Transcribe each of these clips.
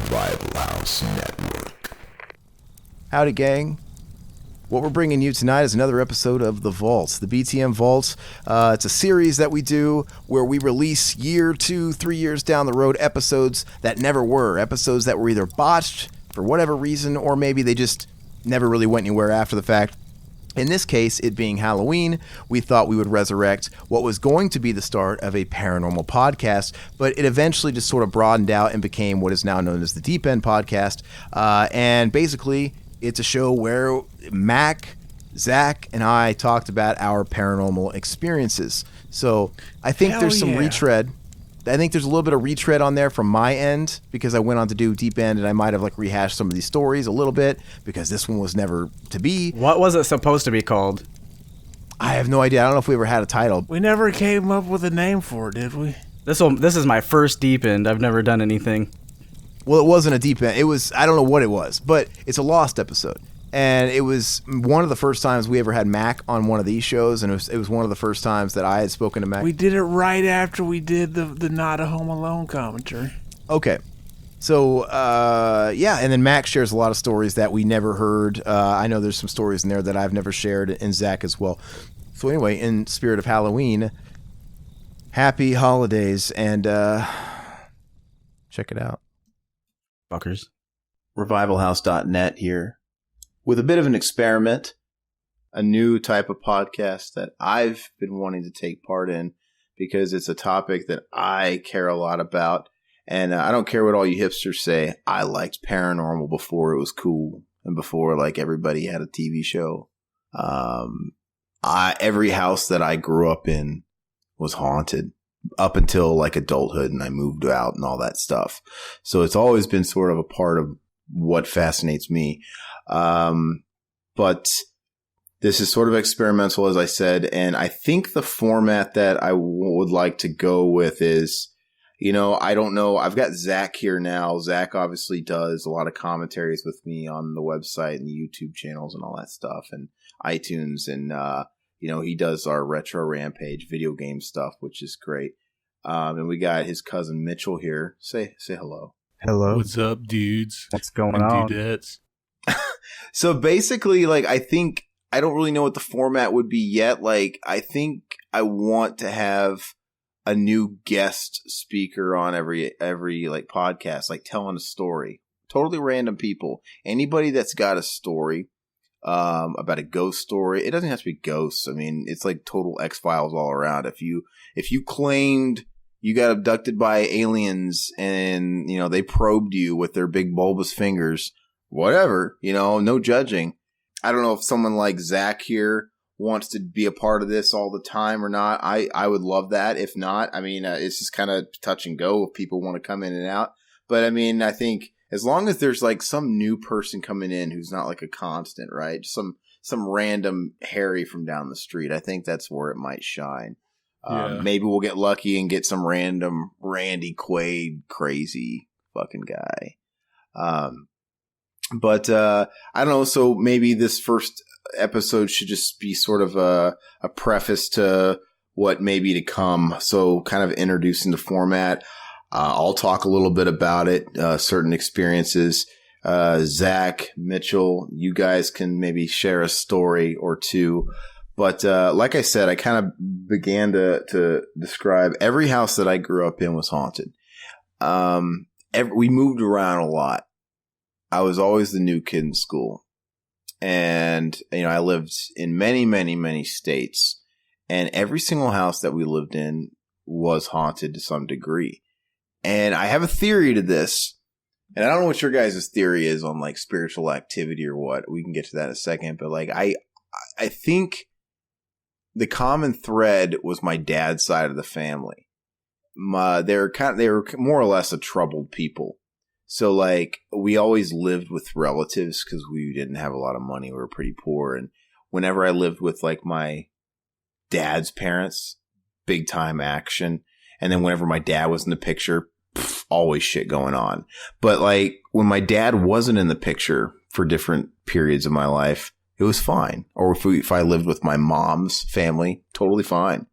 Survival House Network. Howdy, gang. What we're bringing you tonight is another episode of The Vaults, the BTM Vaults. It's a series that we do where we release 2, 3 years down the road episodes that never were, episodes that were either botched for whatever reason, or maybe they just never really went anywhere after the fact. In this case, it being Halloween, we thought we would resurrect what was going to be the start of a paranormal podcast, but it eventually just sort of broadened out and became what is now known as the Deep End Podcast. And basically, it's a show where Mac, Zach, and I talked about our paranormal experiences. So I think there's some retread. I think there's a little bit of retread on there from my end because I went on to do Deep End and I might have rehashed some of these stories a little bit because this one was never to be. What was it supposed to be called? I have no idea. I don't know if we ever had a title. We never came up with a name for it, did we? This is my first Deep End. I've never done anything. Well, it wasn't a Deep End. It was, I don't know what it was, but it's a lost episode. And it was one of the first times we ever had Mac on one of these shows, and it was one of the first times that I had spoken to Mac. We did it right after we did the Not a Home Alone commentary. Okay. So, and then Mac shares a lot of stories that we never heard. I know there's some stories in there that I've never shared, and Zach as well. So anyway, in spirit of Halloween, happy holidays, and check it out. Fuckers. Revivalhouse.net here with a bit of an experiment, a new type of podcast that I've been wanting to take part in because it's a topic that I care a lot about. And I don't care what all you hipsters say. I liked paranormal before it was cool and before everybody had a TV show. Every house that I grew up in was haunted up until adulthood, and I moved out and all that stuff. So it's always been sort of a part of what fascinates me. But this is sort of experimental, as I said, and I think the format that I would like to go with is, I don't know. I've got Zach here now. Zach obviously does a lot of commentaries with me on the website and the YouTube channels and all that stuff and iTunes. And, he does our Retro Rampage video game stuff, which is great. And we got his cousin Mitchell here. Say hello. Hello. What's up, dudes? What's going on? Dudettes. So basically, I think I don't really know what the format would be yet. I think I want to have a new guest speaker on every podcast, telling a story. Totally random people. Anybody that's got a story about a ghost story. It doesn't have to be ghosts. I mean, it's total X-Files all around. If you claimed you got abducted by aliens and, they probed you with their big bulbous fingers, whatever, no judging. I don't know if someone like Zach here wants to be a part of this all the time or not. I would love that. If not, it's just kind of touch and go if people want to come in and out. But I think as long as there's some new person coming in who's not a constant, right? Some random Harry from down the street. I think that's where it might shine. Yeah. Maybe we'll get lucky and get some random Randy Quaid crazy fucking guy. But I don't know. So maybe this first episode should just be sort of a preface to what may be to come. So kind of introducing the format. I'll talk a little bit about it, certain experiences. Zach, Mitchell, you guys can maybe share a story or two. But like I said, I kind of began to describe every house that I grew up in was haunted. We moved around a lot. I was always the new kid in school. And, I lived in many, many, many states. And every single house that we lived in was haunted to some degree. And I have a theory to this. And I don't know what your guys' theory is on spiritual activity or what. We can get to that in a second. But I think the common thread was my dad's side of the family. They were more or less a troubled people. So we always lived with relatives because we didn't have a lot of money. We were pretty poor. And whenever I lived with my dad's parents, big time action. And then whenever my dad was in the picture, always shit going on. But when my dad wasn't in the picture for different periods of my life, it was fine. Or if I lived with my mom's family, totally fine.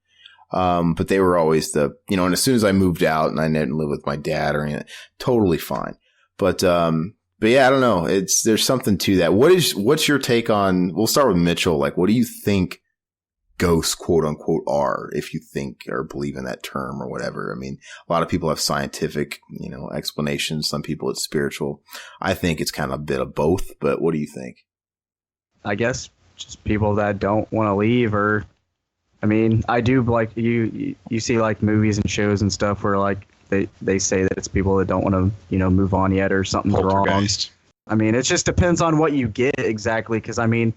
But they were always and as soon as I moved out and I didn't live with my dad or anything, totally fine. But yeah, I don't know. There's something to that. What's your take on, we'll start with Mitchell. Like, what do you think ghosts, quote unquote, are, if you think or believe in that term or whatever? I mean, a lot of people have scientific, explanations. Some people it's spiritual. I think it's kind of a bit of both, but what do you think? I guess just people that don't want to leave, or, I mean, I do like you see like movies and shows and stuff where like they say that it's people that don't want to, move on yet or something's wrong. I mean, it just depends on what you get exactly. Cause I mean,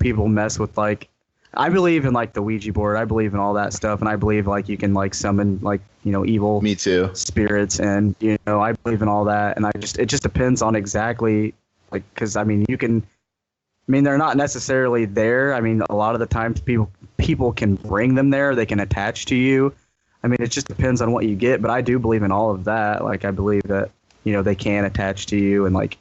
people mess with like, I believe in like the Ouija board. I believe in all that stuff. And I believe like you can like summon like, evil Me too. spirits. And, I believe in all that. And it just depends on exactly like, cause I mean, they're not necessarily there. I mean, a lot of the times people can bring them there. They can attach to you. I mean, it just depends on what you get, but I do believe in all of that. Like, I believe that, they can attach to you and like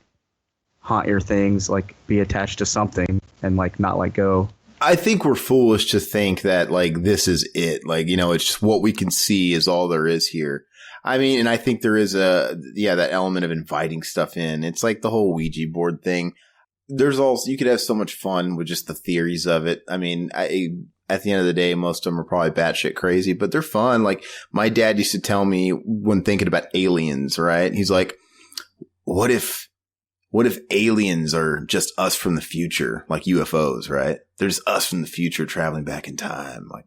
haunt your things, like be attached to something and like not let go. I think we're foolish to think that like this is it. Like, it's just what we can see is all there is here. I mean, and I think there is that element of inviting stuff in. It's like the whole Ouija board thing. There's also, you could have so much fun with just the theories of it. I mean, at the end of the day, most of them are probably batshit crazy, but they're fun. Like my dad used to tell me when thinking about aliens, right? He's like, what if aliens are just us from the future, like UFOs, right? There's us from the future traveling back in time. Like,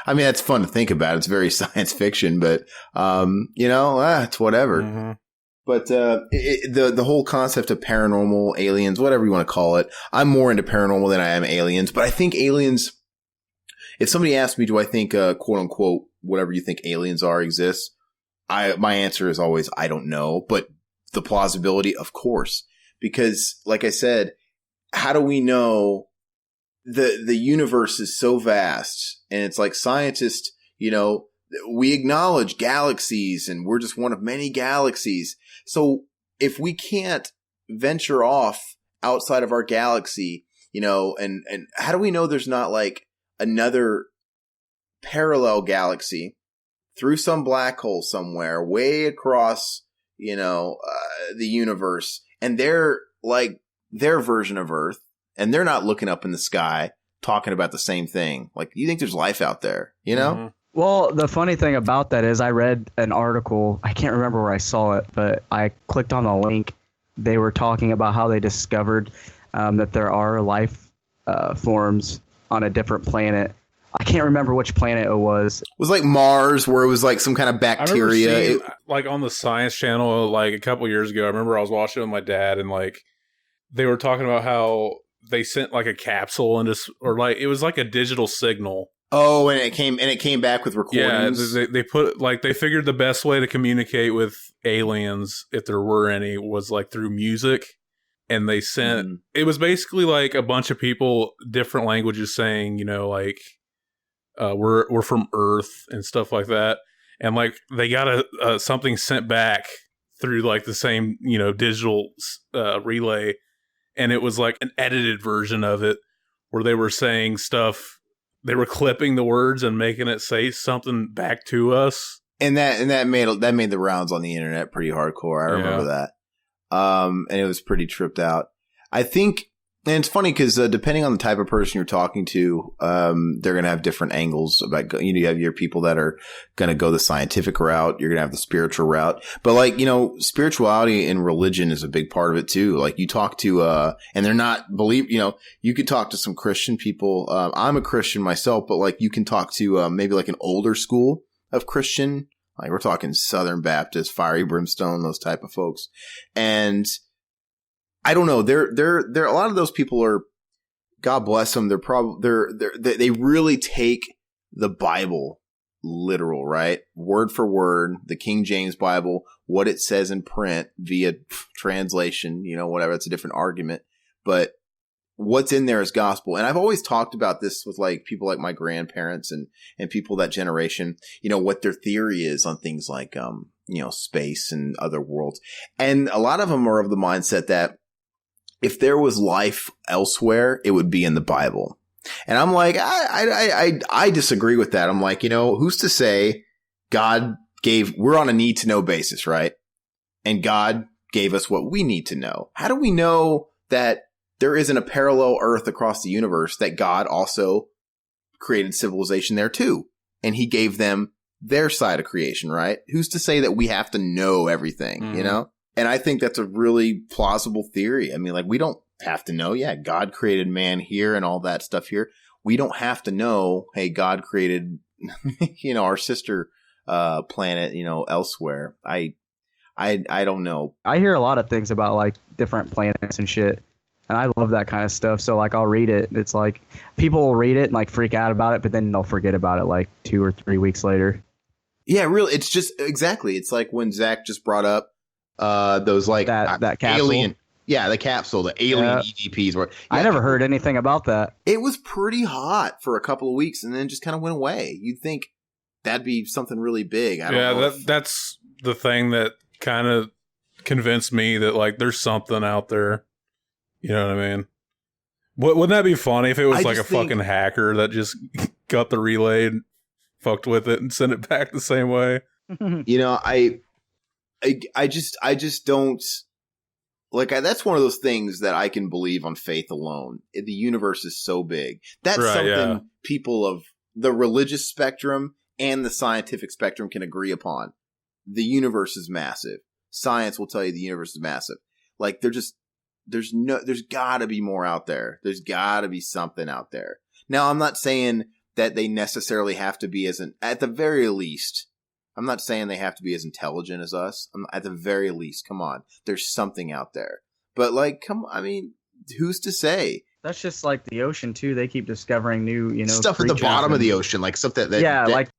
I mean, that's fun to think about. It's very science fiction, but, it's whatever. Mm-hmm. But the whole concept of paranormal, aliens, whatever you want to call it, I'm more into paranormal than I am aliens. But I think aliens, if somebody asks me, do I think, quote unquote, whatever you think aliens are exists? My answer is always, I don't know. But the plausibility, of course. Because like I said, how do we know the universe is so vast? And it's like scientists, we acknowledge galaxies and we're just one of many galaxies. So if we can't venture off outside of our galaxy, and how do we know there's not like another parallel galaxy through some black hole somewhere way across, the universe, and they're like their version of Earth, and they're not looking up in the sky talking about the same thing. Like, you think there's life out there, Mm-hmm. Well, the funny thing about that is I read an article. I can't remember where I saw it, but I clicked on the link. They were talking about how they discovered that there are life forms on a different planet. I can't remember which planet it was. It was like Mars, where it was like some kind of bacteria. I remember seeing, like on the Science Channel, like a couple years ago, I remember I was watching it with my dad, and like they were talking about how they sent like a capsule or like it was like a digital signal. Oh, and it came back with recordings. Yeah, they put like they figured the best way to communicate with aliens, if there were any, was like through music. And they sent it was basically like a bunch of people, different languages, saying, like we're from Earth and stuff like that. And like they got something sent back through like the same digital relay, and it was like an edited version of it where they were saying stuff. They were clipping the words and making it say something back to us. And that made the rounds on the internet pretty hardcore. I remember that. And it was pretty tripped out. I think, and it's funny because depending on the type of person you're talking to, they're going to have different angles about, you have your people that are going to go the scientific route. You're going to have the spiritual route. But like, spirituality and religion is a big part of it too. Like you talk to, and they're not you could talk to some Christian people. I'm a Christian myself, but like you can talk to, maybe like an older school of Christian. Like we're talking Southern Baptist, fiery brimstone, those type of folks. And I don't know. They're a lot of those people are, God bless them. They really take the Bible literal, right? Word for word, the King James Bible, what it says in print via translation, whatever. It's a different argument, but what's in there is gospel. And I've always talked about this with like people like my grandparents and people that generation, what their theory is on things like, space and other worlds. And a lot of them are of the mindset that if there was life elsewhere, it would be in the Bible. And I'm like, I disagree with that. I'm like, who's to say we're on a need to know basis, right? And God gave us what we need to know. How do we know that there isn't a parallel Earth across the universe that God also created civilization there too? And he gave them their side of creation, right? Who's to say that we have to know everything, you know? And I think that's a really plausible theory. I mean, like, we don't have to know. Yeah, God created man here and all that stuff here. We don't have to know, hey, God created, you know, our sister planet, you know, elsewhere. I don't know. I hear a lot of things about like different planets and shit, and I love that kind of stuff. So like I'll read it. It's like people will read it and like freak out about it, but then they'll forget about it like 2 or 3 weeks later. Yeah, really. It's just exactly. It's like when Zach just brought up those like that capsule. Alien. Yeah, the capsule, the alien EVPs. Were, I never heard anything about that. It was pretty hot for a couple of weeks and then just kind of went away. You'd think that'd be something really big. I don't know. That's the thing that kind of convinced me that like there's something out there. You know what I mean? Wouldn't that be funny if it was like a fucking hacker that just got the relay and fucked with it and sent it back the same way? You know, I just don't like. That's one of those things that I can believe on faith alone. The universe is so big. That's something people of the religious spectrum and the scientific spectrum can agree upon. The universe is massive. Science will tell you the universe is massive. Like there's gotta be more out there. There's gotta be something out there. Now, I'm not saying that they necessarily have to be at the very least, I'm not saying they have to be as intelligent as us. At the very least, come on. There's something out there. But like, I mean, who's to say? That's just like the ocean too. They keep discovering new, you know, stuff at the bottom of the ocean, like stuff that like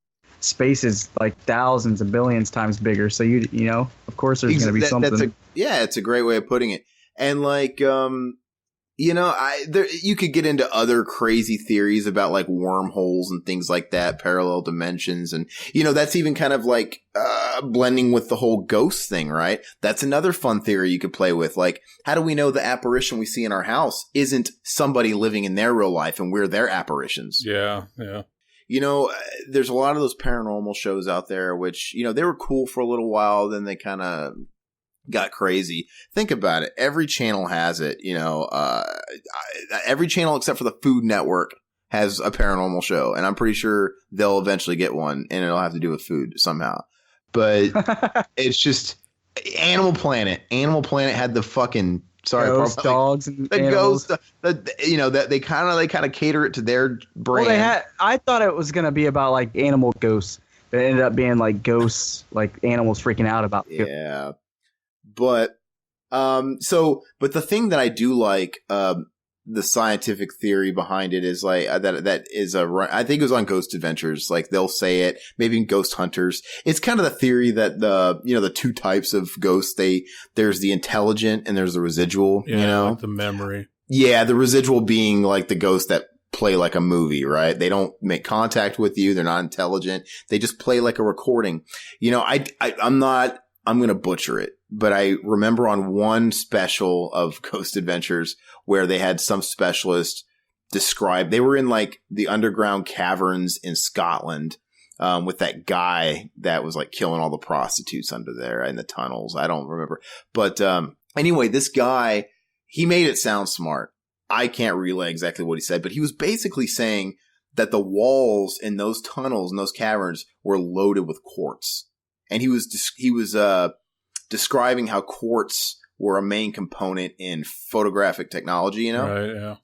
space is like thousands and billions times bigger. So you know, of course, there's going to be something. It's a great way of putting it. And like, you know, you could get into other crazy theories about like wormholes and things like that, parallel dimensions, and you know, that's even kind of like blending with the whole ghost thing, right? That's another fun theory you could play with. Like, how do we know the apparition we see in our house isn't somebody living in their real life and we're their apparitions? Yeah. You know, there's a lot of those paranormal shows out there, which, you know, they were cool for a little while. Then they kind of got crazy. Think about it. Every channel has it, you know, every channel except for the Food Network has a paranormal show. And I'm pretty sure they'll eventually get one and it'll have to do with food somehow. But it's just Animal Planet. Animal Planet had the fucking ghost dogs and the animals. ghost, you know, that they kind of cater it to their brand. Well, I thought it was going to be about like animal ghosts. It ended up being like ghosts, like animals freaking out about. Yeah. But, but the thing that I do like, the scientific theory behind it is like, that is I think it was on Ghost Adventures. Like they'll say it, maybe in Ghost Hunters. It's kind of the theory that the two types of ghosts, there's the intelligent and there's the residual, yeah, you know, like the memory. Yeah. The residual being like the ghosts that play like a movie, right? They don't make contact with you. They're not intelligent. They just play like a recording. You know, I'm going to butcher it, but I remember on one special of Ghost Adventures where they had some specialist describe, they were in like the underground caverns in Scotland, with that guy that was like killing all the prostitutes under there in the tunnels. I don't remember. But, anyway, this guy, he made it sound smart. I can't relay exactly what he said, but he was basically saying that the walls in those tunnels and those caverns were loaded with quartz. And he was describing how quartz were a main component in photographic technology, you know? Right, yeah.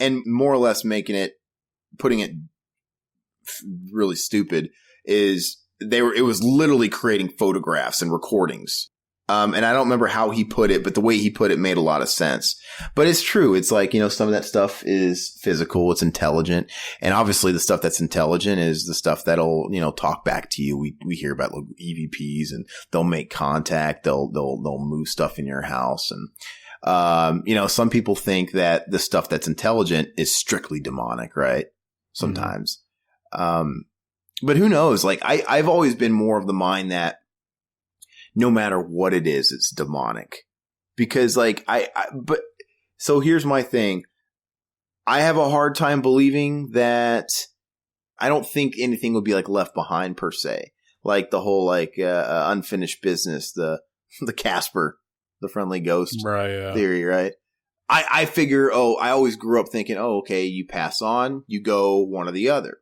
And more or less putting it really stupid is it was literally creating photographs and recordings. And I don't remember how he put it, but the way he put it made a lot of sense. But it's true. It's like, you know, some of that stuff is physical. It's intelligent. And obviously the stuff that's intelligent is the stuff that'll, you know, talk back to you. We hear about like EVPs and they'll make contact. They'll move stuff in your house. And, you know, some people think that the stuff that's intelligent is strictly demonic, right? Sometimes. Mm-hmm. But who knows? Like I've always been more of the mind that no matter what it is, it's demonic. Because like but so here's my thing. I have a hard time believing that I don't think anything would be like left behind per se. Like the whole like unfinished business, the Casper the friendly ghost Right, yeah. theory, right? I figure, I always grew up thinking, okay, you pass on, you go one or the other.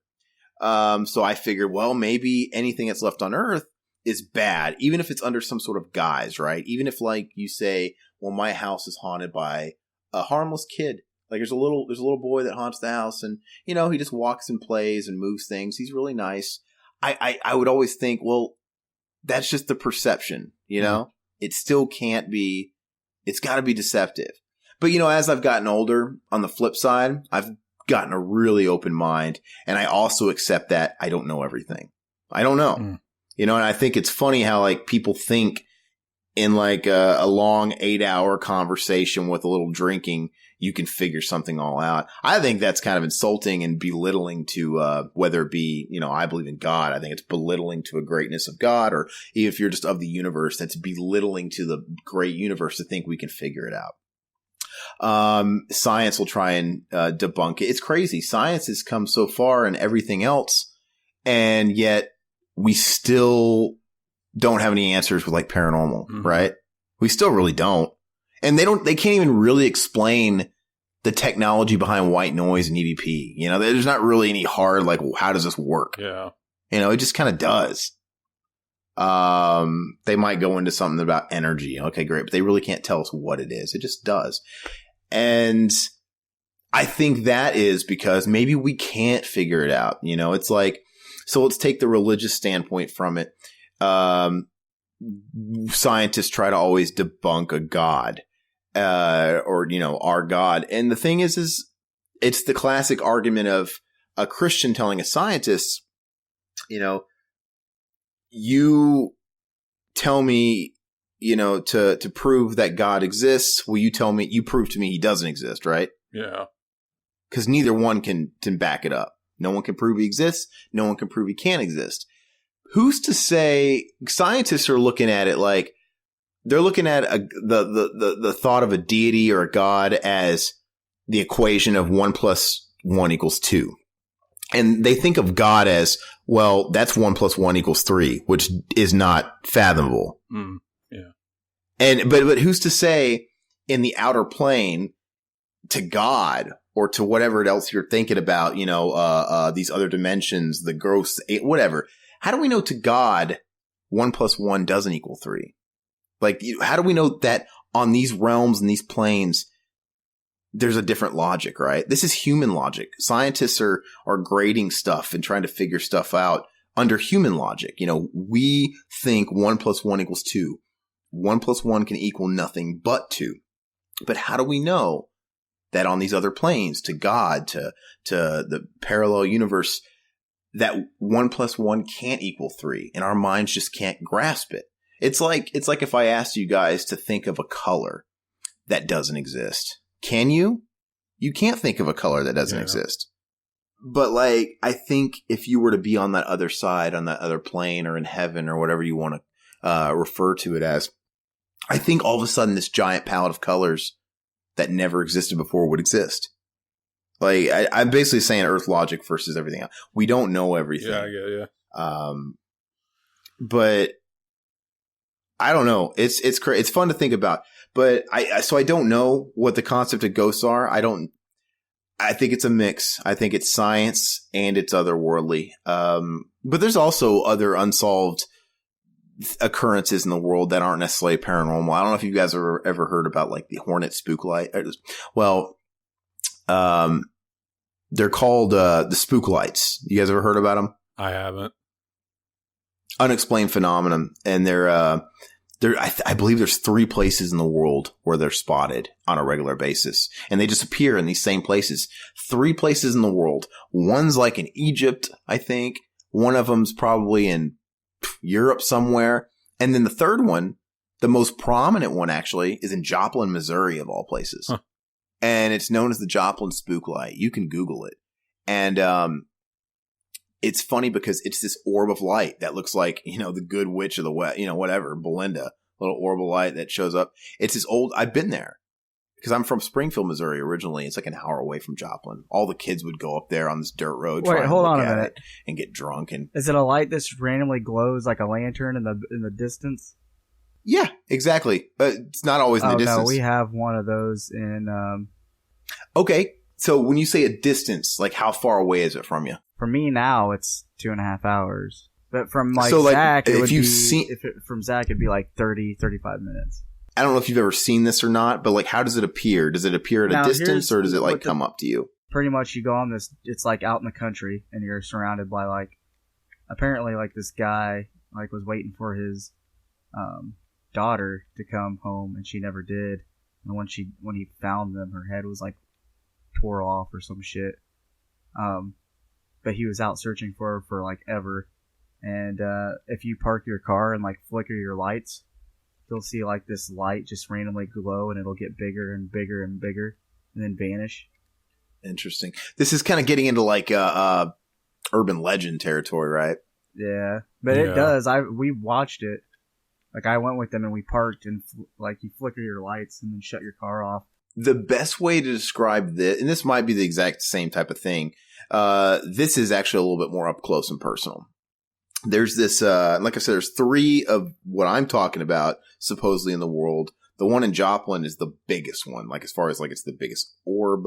So I figured, well, maybe anything that's left on Earth is bad, even if it's under some sort of guise, right? Even if, like, you say, well, my house is haunted by a harmless kid. Like, there's a little boy that haunts the house, and, you know, he just walks and plays and moves things. He's really nice. I would always think, well, that's just the perception, you know? It still can't be, it's got to be deceptive. But, you know, as I've gotten older, on the flip side, I've gotten a really open mind, and I also accept that I don't know everything. I don't know. You know, and I think it's funny how, like, people think in, like, a long 8-hour conversation with a little drinking, you can figure something all out. I think that's kind of insulting and belittling to, whether it be, you know, I believe in God. I think it's belittling to a greatness of God, or even if you're just of the universe, that's belittling to the great universe to think we can figure it out. Science will try and debunk it. It's crazy. Science has come so far and everything else, and yet we still don't have any answers with, like, paranormal, right? We still really don't. And they can't even really explain the technology behind white noise and EVP. You know, there's not really any hard, like, well, how does this work? Yeah. You know, it just kind of does. They might go into something about energy. Okay, great. But they really can't tell us what it is. It just does. And I think that is because maybe we can't figure it out. You know, it's like, so let's take the religious standpoint from it. Scientists try to always debunk a god, or, you know, our God. And the thing is it's the classic argument of a Christian telling a scientist, you know, you tell me, you know, to prove that God exists. Will you tell me, you prove to me he doesn't exist, right? Yeah. Because neither one can back it up. No one can prove he exists. No one can prove he can't exist. Who's to say? Scientists are looking at it like they're looking at the thought of a deity or a god as the equation of 1 + 1 = 2. And they think of God as, well, that's 1 + 1 = 3, which is not fathomable. Yeah. And but who's to say in the outer plane to God or to whatever else you're thinking about, you know, these other dimensions, the ghosts, whatever. How do we know to God 1 + 1 doesn't equal 3? Like, how do we know that on these realms and these planes, there's a different logic, right? This is human logic. Scientists are grading stuff and trying to figure stuff out under human logic. You know, we think 1 + 1 = 2. 1 + 1 can equal nothing but 2. But how do we know that on these other planes, to God, to the parallel universe, that 1 + 1 can't equal 3, and our minds just can't grasp it? It's like if I asked you guys to think of a color that doesn't exist. Can you? You can't think of a color that doesn't exist. But, like, I think if you were to be on that other side, on that other plane, or in heaven, or whatever you want to refer to it as, I think all of a sudden this giant palette of colors that never existed before would exist. Like, I'm basically saying Earth logic versus everything else. We don't know everything. Yeah. But I don't know. It's fun to think about. But I don't know what the concept of ghosts are. I think it's a mix. I think it's science and it's otherworldly. But there's also other unsolved occurrences in the world that aren't necessarily paranormal. I don't know if you guys have ever heard about, like, the Hornet spook light. Well, they're called the spook lights. You guys ever heard about them? I haven't. Unexplained phenomenon, and I believe there's 3 places in the world where they're spotted on a regular basis, and they just appear in these same places. 3 places in the world. One's like in Egypt, I think. One of them's probably in Europe somewhere, and then the third one, the most prominent one actually, is in Joplin, Missouri, of all places. Huh. And it's known as the Joplin spook light. You can Google it, and it's funny because it's this orb of light that looks like, you know, the good witch of the west, you know, whatever, Belinda, little orb of light that shows up. It's this old, I've been there because I'm from Springfield, Missouri originally. It's like an hour away from Joplin. All the kids would go up there on this dirt road. Wait, hold on a minute. And get drunk. And is it a light that randomly glows like a lantern in the distance? Yeah, exactly. It's not always in the distance. No, we have one of those in. Okay, so when you say a distance, like how far away is it from you? For me now, it's 2.5 hours. But from So, like, Zach, if you've seen- from Zach, it'd be like 30, 35 minutes. I don't know if you've ever seen this or not, but like, how does it appear? Does it appear at Now, a distance, here's or does it like what the- come up to you? Pretty much, you go on this. It's like out in the country, and you're surrounded by like. Apparently, like this guy like was waiting for his daughter to come home, and she never did. And when he found them, her head was like tore off or some shit. But he was out searching for her for like ever. And if you park your car and like flicker your lights, you'll see like this light just randomly glow, and it'll get bigger and bigger and bigger, and then vanish. Interesting. This is kind of getting into like urban legend territory, right? Yeah, but it does. We watched it. Like I went with them and we parked, and like you flicker your lights and then shut your car off. The best way to describe this, and this might be the exact same type of thing, this is actually a little bit more up close and personal. There's this, like I said, there's 3 of what I'm talking about supposedly in the world. The one in Joplin is the biggest one, like as far as like it's the biggest orb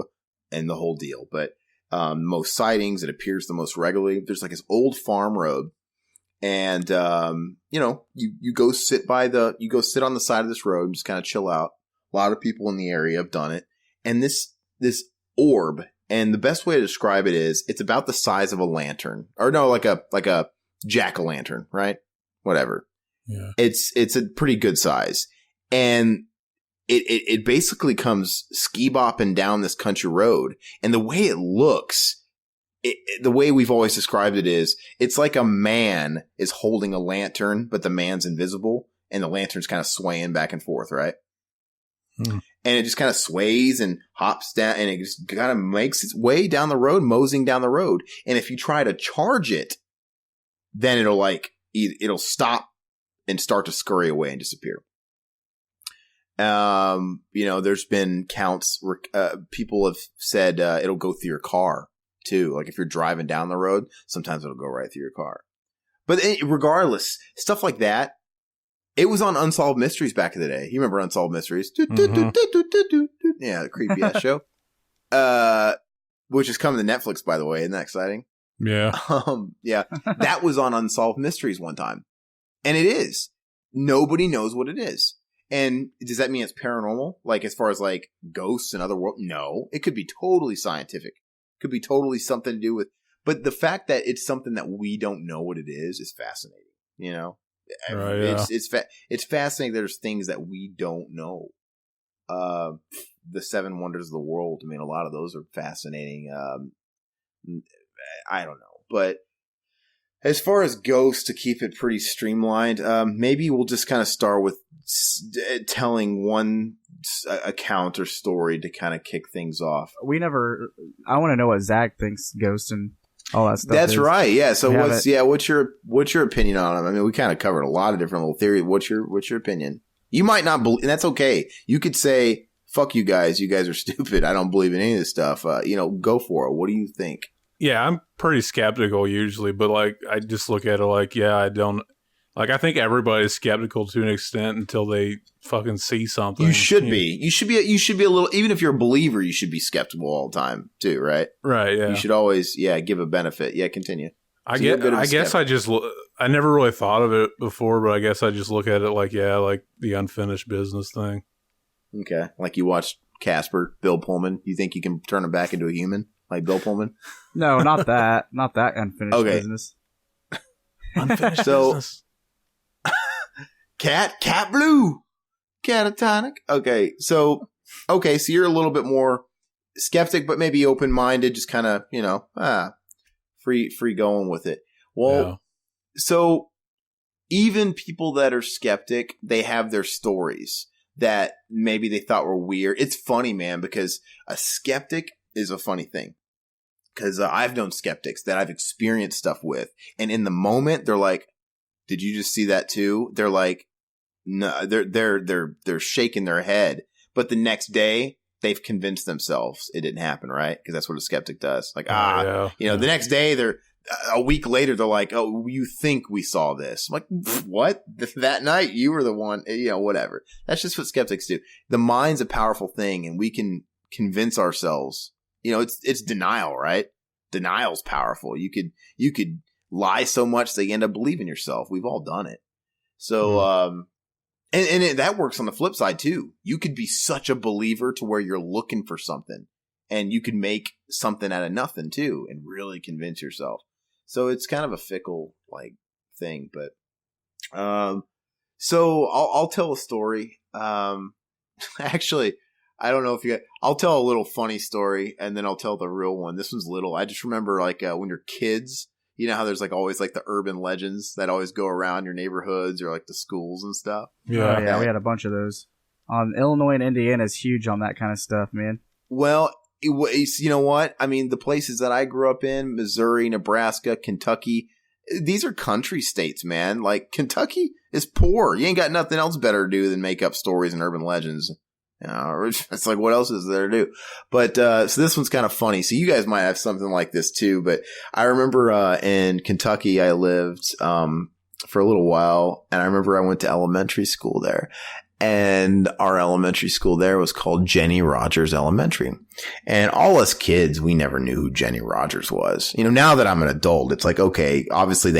and the whole deal. But most sightings, it appears the most regularly. There's like this old farm road, and you go sit on the side of this road and just kind of chill out. A lot of people in the area have done it, and this orb. And the best way to describe it is it's about the size of a lantern, or no, like a jack-o'-lantern, right? Whatever. Yeah. It's a pretty good size. And it basically comes ski-bopping down this country road. And the way it looks, the way we've always described it is, it's like a man is holding a lantern, but the man's invisible, and the lantern's kind of swaying back and forth, right? And it just kind of sways and hops down, and it just kind of makes its way down the road, moseying down the road. And if you try to charge it, then it'll stop and start to scurry away and disappear. There's been counts where people have said it'll go through your car too. Like if you're driving down the road, sometimes it'll go right through your car. But regardless, stuff like that. It was on Unsolved Mysteries back in the day. You remember Unsolved Mysteries? Mm-hmm. Yeah, the creepy ass show. Which is coming to Netflix, by the way. Isn't that exciting? Yeah. Yeah. That was on Unsolved Mysteries one time. And it is. Nobody knows what it is. And does that mean it's paranormal? Like as far as like ghosts and other world? No. It could be totally scientific. Could be totally something to do with. But the fact that it's something that we don't know what it is fascinating. You know? Right, yeah. It's fascinating. There's things that we don't know. The 7 wonders of the world. I mean, a lot of those are fascinating. I don't know, but as far as ghosts, to keep it pretty streamlined, maybe we'll just kind of start with telling one account or story to kind of kick things off. I want to know what Zach thinks ghosts and all that stuff. That's is. right. Yeah. So what's your opinion on them? I mean, we kind of covered a lot of different little theories. What's your opinion? You might not believe, and that's okay. You could say, "Fuck you guys. You guys are stupid. I don't believe in any of this stuff." Go for it. What do you think? Yeah, I'm pretty skeptical usually, but like I just look at it like, I don't like. I think everybody's skeptical to an extent until they fucking see something. You should be. You should be a little. Even if you're a believer, you should be skeptical all the time too, right? Right. Yeah. You should always, give a benefit. Yeah, continue. I guess I never really thought of it before, but I guess I just look at it like the unfinished business thing. Okay, like you watched Casper, Bill Pullman. You think you can turn him back into a human? Like Bill Pullman? No, not that. Not that unfinished business. Unfinished business. Cat blue. Catatonic. Okay, so you're a little bit more skeptic, but maybe open-minded, just kind of, free going with it. Well, So even people that are skeptic, they have their stories that maybe they thought were weird. It's funny, man, because a skeptic is a funny thing. Because I've known skeptics that I've experienced stuff with, and in the moment they're like, "Did you just see that too?" They're like, "No," they're shaking their head, but the next day they've convinced themselves it didn't happen, right? Because that's what a skeptic does. Like, the next day a week later, they're like, "Oh, you think we saw this?" I'm like, what? That night, you were the one, whatever. That's just what skeptics do. The mind's a powerful thing, and we can convince ourselves. It's denial, right? Denial's powerful. You could lie so much that you end up believing yourself. We've all done it. So, that works on the flip side too. You could be such a believer to where you're looking for something, and you can make something out of nothing too, and really convince yourself. So it's kind of a fickle thing, but so I'll tell a story. Actually, I don't know if I'll tell a little funny story, and then I'll tell the real one. This one's little. I just remember when you're kids, you know how there's always the urban legends that always go around your neighborhoods or the schools and stuff. Yeah, we had a bunch of those. Illinois and Indiana is huge on that kind of stuff, man. Well, you know what? I mean, the places that I grew up in, Missouri, Nebraska, Kentucky, these are country states, man. Kentucky is poor. You ain't got nothing else better to do than make up stories and urban legends. It's what else is there to do? But so this one's kind of funny. So you guys might have something like this too. But I remember in Kentucky, I lived for a little while, and I remember I went to elementary school there. And our elementary school there was called Jenny Rogers Elementary. And all us kids, we never knew who Jenny Rogers was. Now that I'm an adult, it's okay, obviously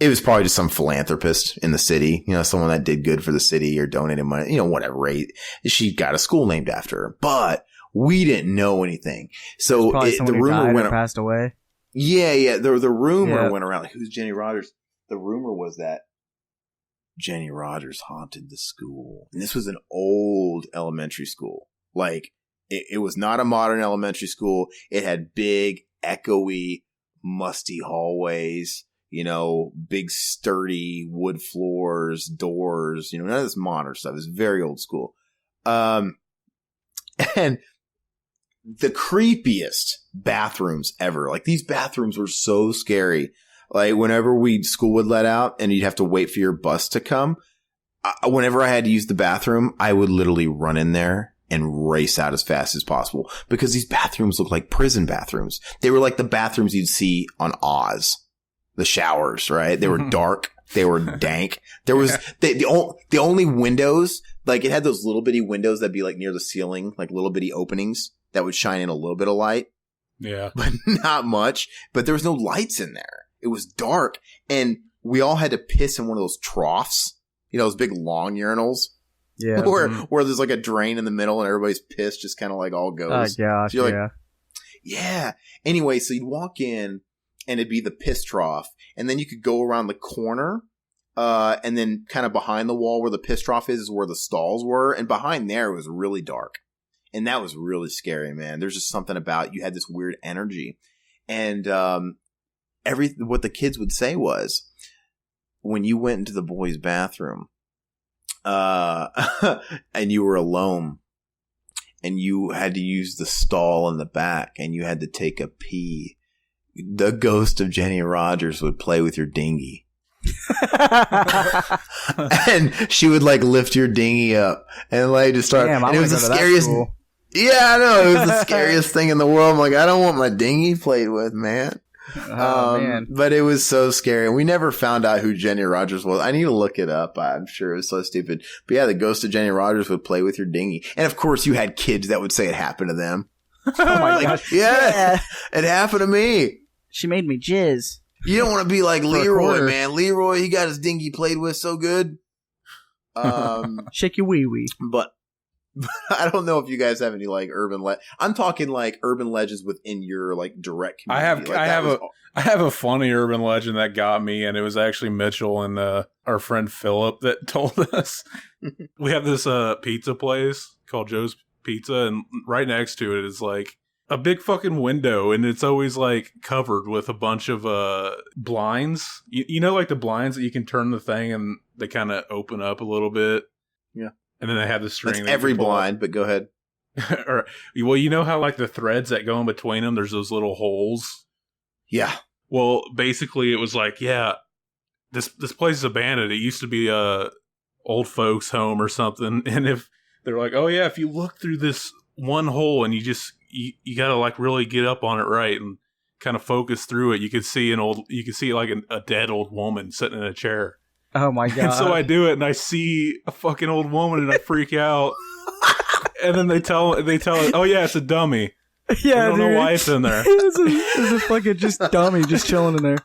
it was probably just some philanthropist in the city, someone that did good for the city or donated money, whatever, right? She got a school named after her, but we didn't know anything. So the rumor went passed away. Yeah. The rumor went around, who's Jenny Rogers? The rumor was that Jenny Rogers haunted the school. And this was an old elementary school. It was not a modern elementary school. It had big, echoey, musty hallways, big, sturdy wood floors, doors, none of this modern stuff. It's very old school. And the creepiest bathrooms ever. These bathrooms were so scary. Whenever school would let out and you'd have to wait for your bus to come, whenever I had to use the bathroom, I would literally run in there and race out as fast as possible because these bathrooms look like prison bathrooms. They were like the bathrooms you'd see on Oz, the showers, right? They were dark. They were dank. There was the only windows, it had those little bitty windows that'd be near the ceiling, little bitty openings that would shine in a little bit of light. Yeah. But not much. But there was no lights in there. It was dark, and we all had to piss in one of those troughs, those big long urinals. Yeah. Where there's a drain in the middle and everybody's piss just kind of all goes. Oh, gosh, so you're yeah. Anyway, so you'd walk in, and it'd be the piss trough, and then you could go around the corner, and then kind of behind the wall where the piss trough is where the stalls were, and behind there it was really dark. And that was really scary, man. There's just something about you had this weird energy. And what the kids would say was, when you went into the boys' bathroom, and you were alone, and you had to use the stall in the back, and you had to take a pee, the ghost of Jenny Rogers would play with your dinghy. And she would lift your dinghy up and just start. Damn, and it was the scariest. Yeah, I know. It was the scariest thing in the world. I'm I don't want my dinghy played with, man. Man. But it was so scary. We never found out who Jenny Rogers was. I need to look it up. I'm sure it was so stupid. But yeah, the ghost of Jenny Rogers would play with your dinghy. And of course, you had kids that would say it happened to them. Oh my gosh. Yeah, it happened to me. She made me jizz. You don't want to be like Leroy, man. Leroy, he got his dinghy played with so good. Shake your wee wee. But I don't know if you guys have any urban I'm talking urban legends within your direct community. I have a funny urban legend that got me, and it was actually Mitchell and our friend Philip that told us. We have this pizza place called Joe's Pizza, and right next to it is a big fucking window, and it's always covered with a bunch of blinds. You know, the blinds that you can turn the thing and they kind of open up a little bit. Yeah. And then they have the string. That's every blind, but go ahead. Or, well, you know how the threads that go in between them, there's those little holes. Yeah. Well, basically, it was this place is abandoned. It used to be a old folks' home or something. And if they're oh yeah, if you look through this one hole and you gotta really get up on it right, and kind of focus through it, you could see like a dead old woman sitting in a chair. Oh my god! And so I do it, and I see a fucking old woman, and I freak out. And then they tell it, oh yeah, it's a dummy. Yeah, I don't know why it's in there. It's a fucking just dummy just chilling in there.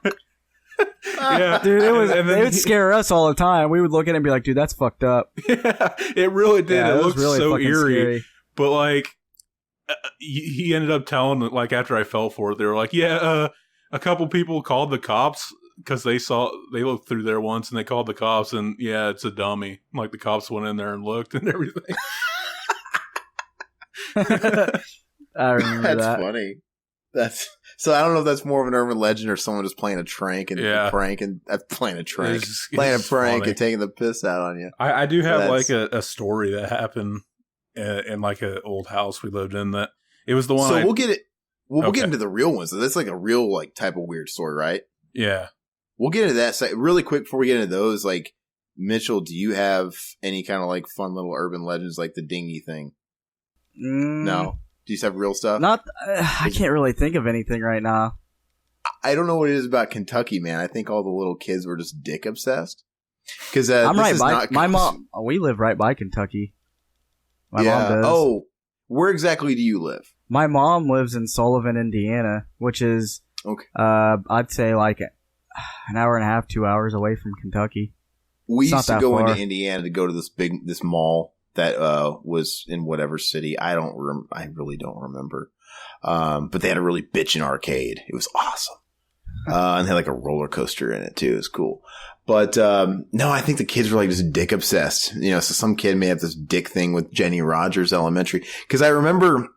Yeah, dude, it would scare us all the time. We would look at it and be like, dude, that's fucked up. Yeah, it really did. Yeah, it looked really so eerie. Scary. But like, he ended up telling, like, after I fell for it, they were like, yeah, a couple people called the cops because they looked through there once and they called the cops, and yeah, it's a dummy. Like, the cops went in there and looked and everything. I remember That's that. funny. So I don't know if that's more of an urban legend or someone just playing a prank and playing a prank and taking the piss out on you. I do have like a story that happened in like an old house we lived in, that it was the one. So we'll get it. We'll get into the real ones. So that's like a real like type of weird story, right? Yeah. We'll get into that really quick before we get into those. Like, Mitchell, do you have any kind of like fun little urban legends like the dinghy thing? No. Do you just have real stuff? I can't really think of anything right now. I don't know what it is about Kentucky, man. I think all the little kids were just dick obsessed. Because I'm right by my mom. We live right by Kentucky. My mom does. Oh, where exactly do you live? My mom lives in Sullivan, Indiana, which is I'd say like an hour and a half, 2 hours away from Kentucky. We used to go into Indiana to go to this mall that was in whatever city. I really don't remember. But they had a really bitchin' arcade. It was awesome. And they had like a roller coaster in it too. It was cool. But no, I think the kids were like just dick obsessed. You know, so some kid may have this dick thing with Jenny Rogers Elementary. Because I remember,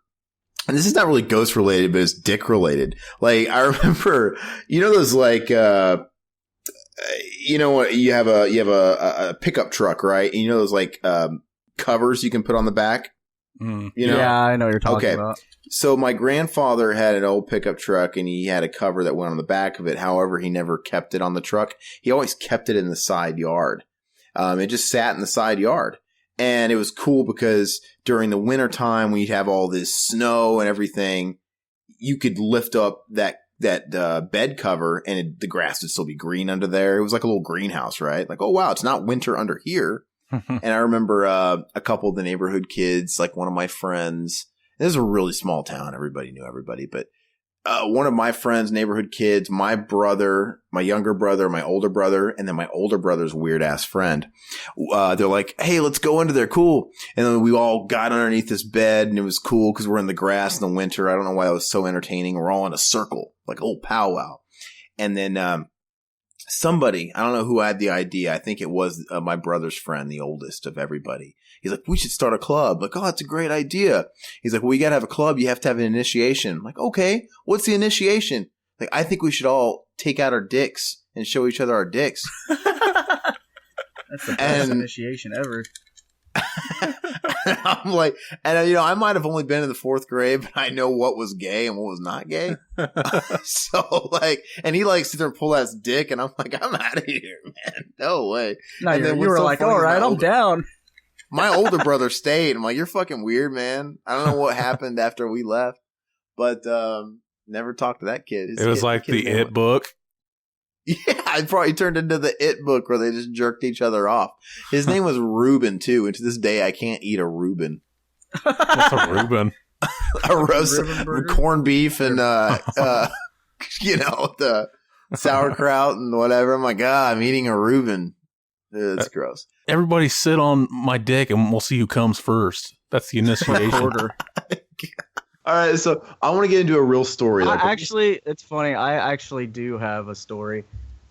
and this is not really ghost related, but it's dick related. Like, I remember, you know, those like, you know what, you have a pickup truck, right? And you know those like covers you can put on the back? You know? Yeah, I know what you're talking about. So my grandfather had an old pickup truck, and he had a cover that went on the back of it. However, he never kept it on the truck. He always kept it in the side yard. It just sat in the side yard. And it was cool because during the winter time, we'd have all this snow and everything. You could lift up that bed cover, and the grass would still be green under there. It was like a little greenhouse, right? Like, oh wow, it's not winter under here. And I remember a couple of the neighborhood kids, like one of my friends. This is a really small town. Everybody knew everybody, but one of my friends, neighborhood kids, my brother, my younger brother, my older brother, and then my older brother's weird ass friend. They're like, "Hey, let's go into there, cool." And then we all got underneath this bed, and it was cool because we're in the grass in the winter. I don't know why that was so entertaining. We're all in a circle, like a little powwow. And then somebody, I don't know who had the idea. I think it was my brother's friend, the oldest of everybody. He's like, "We should start a club." Like, "Oh, that's a great idea." He's like, "Well, you got to have a club. You have to have an initiation." I'm like, "Okay, what's the initiation?" Like, "I think we should all take out our dicks and show each other our dicks." That's the best initiation ever. I'm like, and you know, I might have only been in the 4th grade, but I know what was gay and what was not gay. So like, and he like sit there and pull that dick, and I'm like, I'm out of here, man. No way. No, you were like, all right, I'm down. My older brother stayed. I'm like, "You're fucking weird, man." I don't know what happened after we left, but never talked to that kid. It was like the It book. Yeah, it probably turned into the It book where they just jerked each other off. His name was Reuben too, and to this day I can't eat a Reuben. What's a Reuben? A roast corned beef and you know, the sauerkraut and whatever. I'm like, I'm eating a Reuben. It's gross. Everybody sit on my dick and we'll see who comes first. That's the initiation order. All right, so I want to get into a real story. Actually, it's funny. I actually do have a story.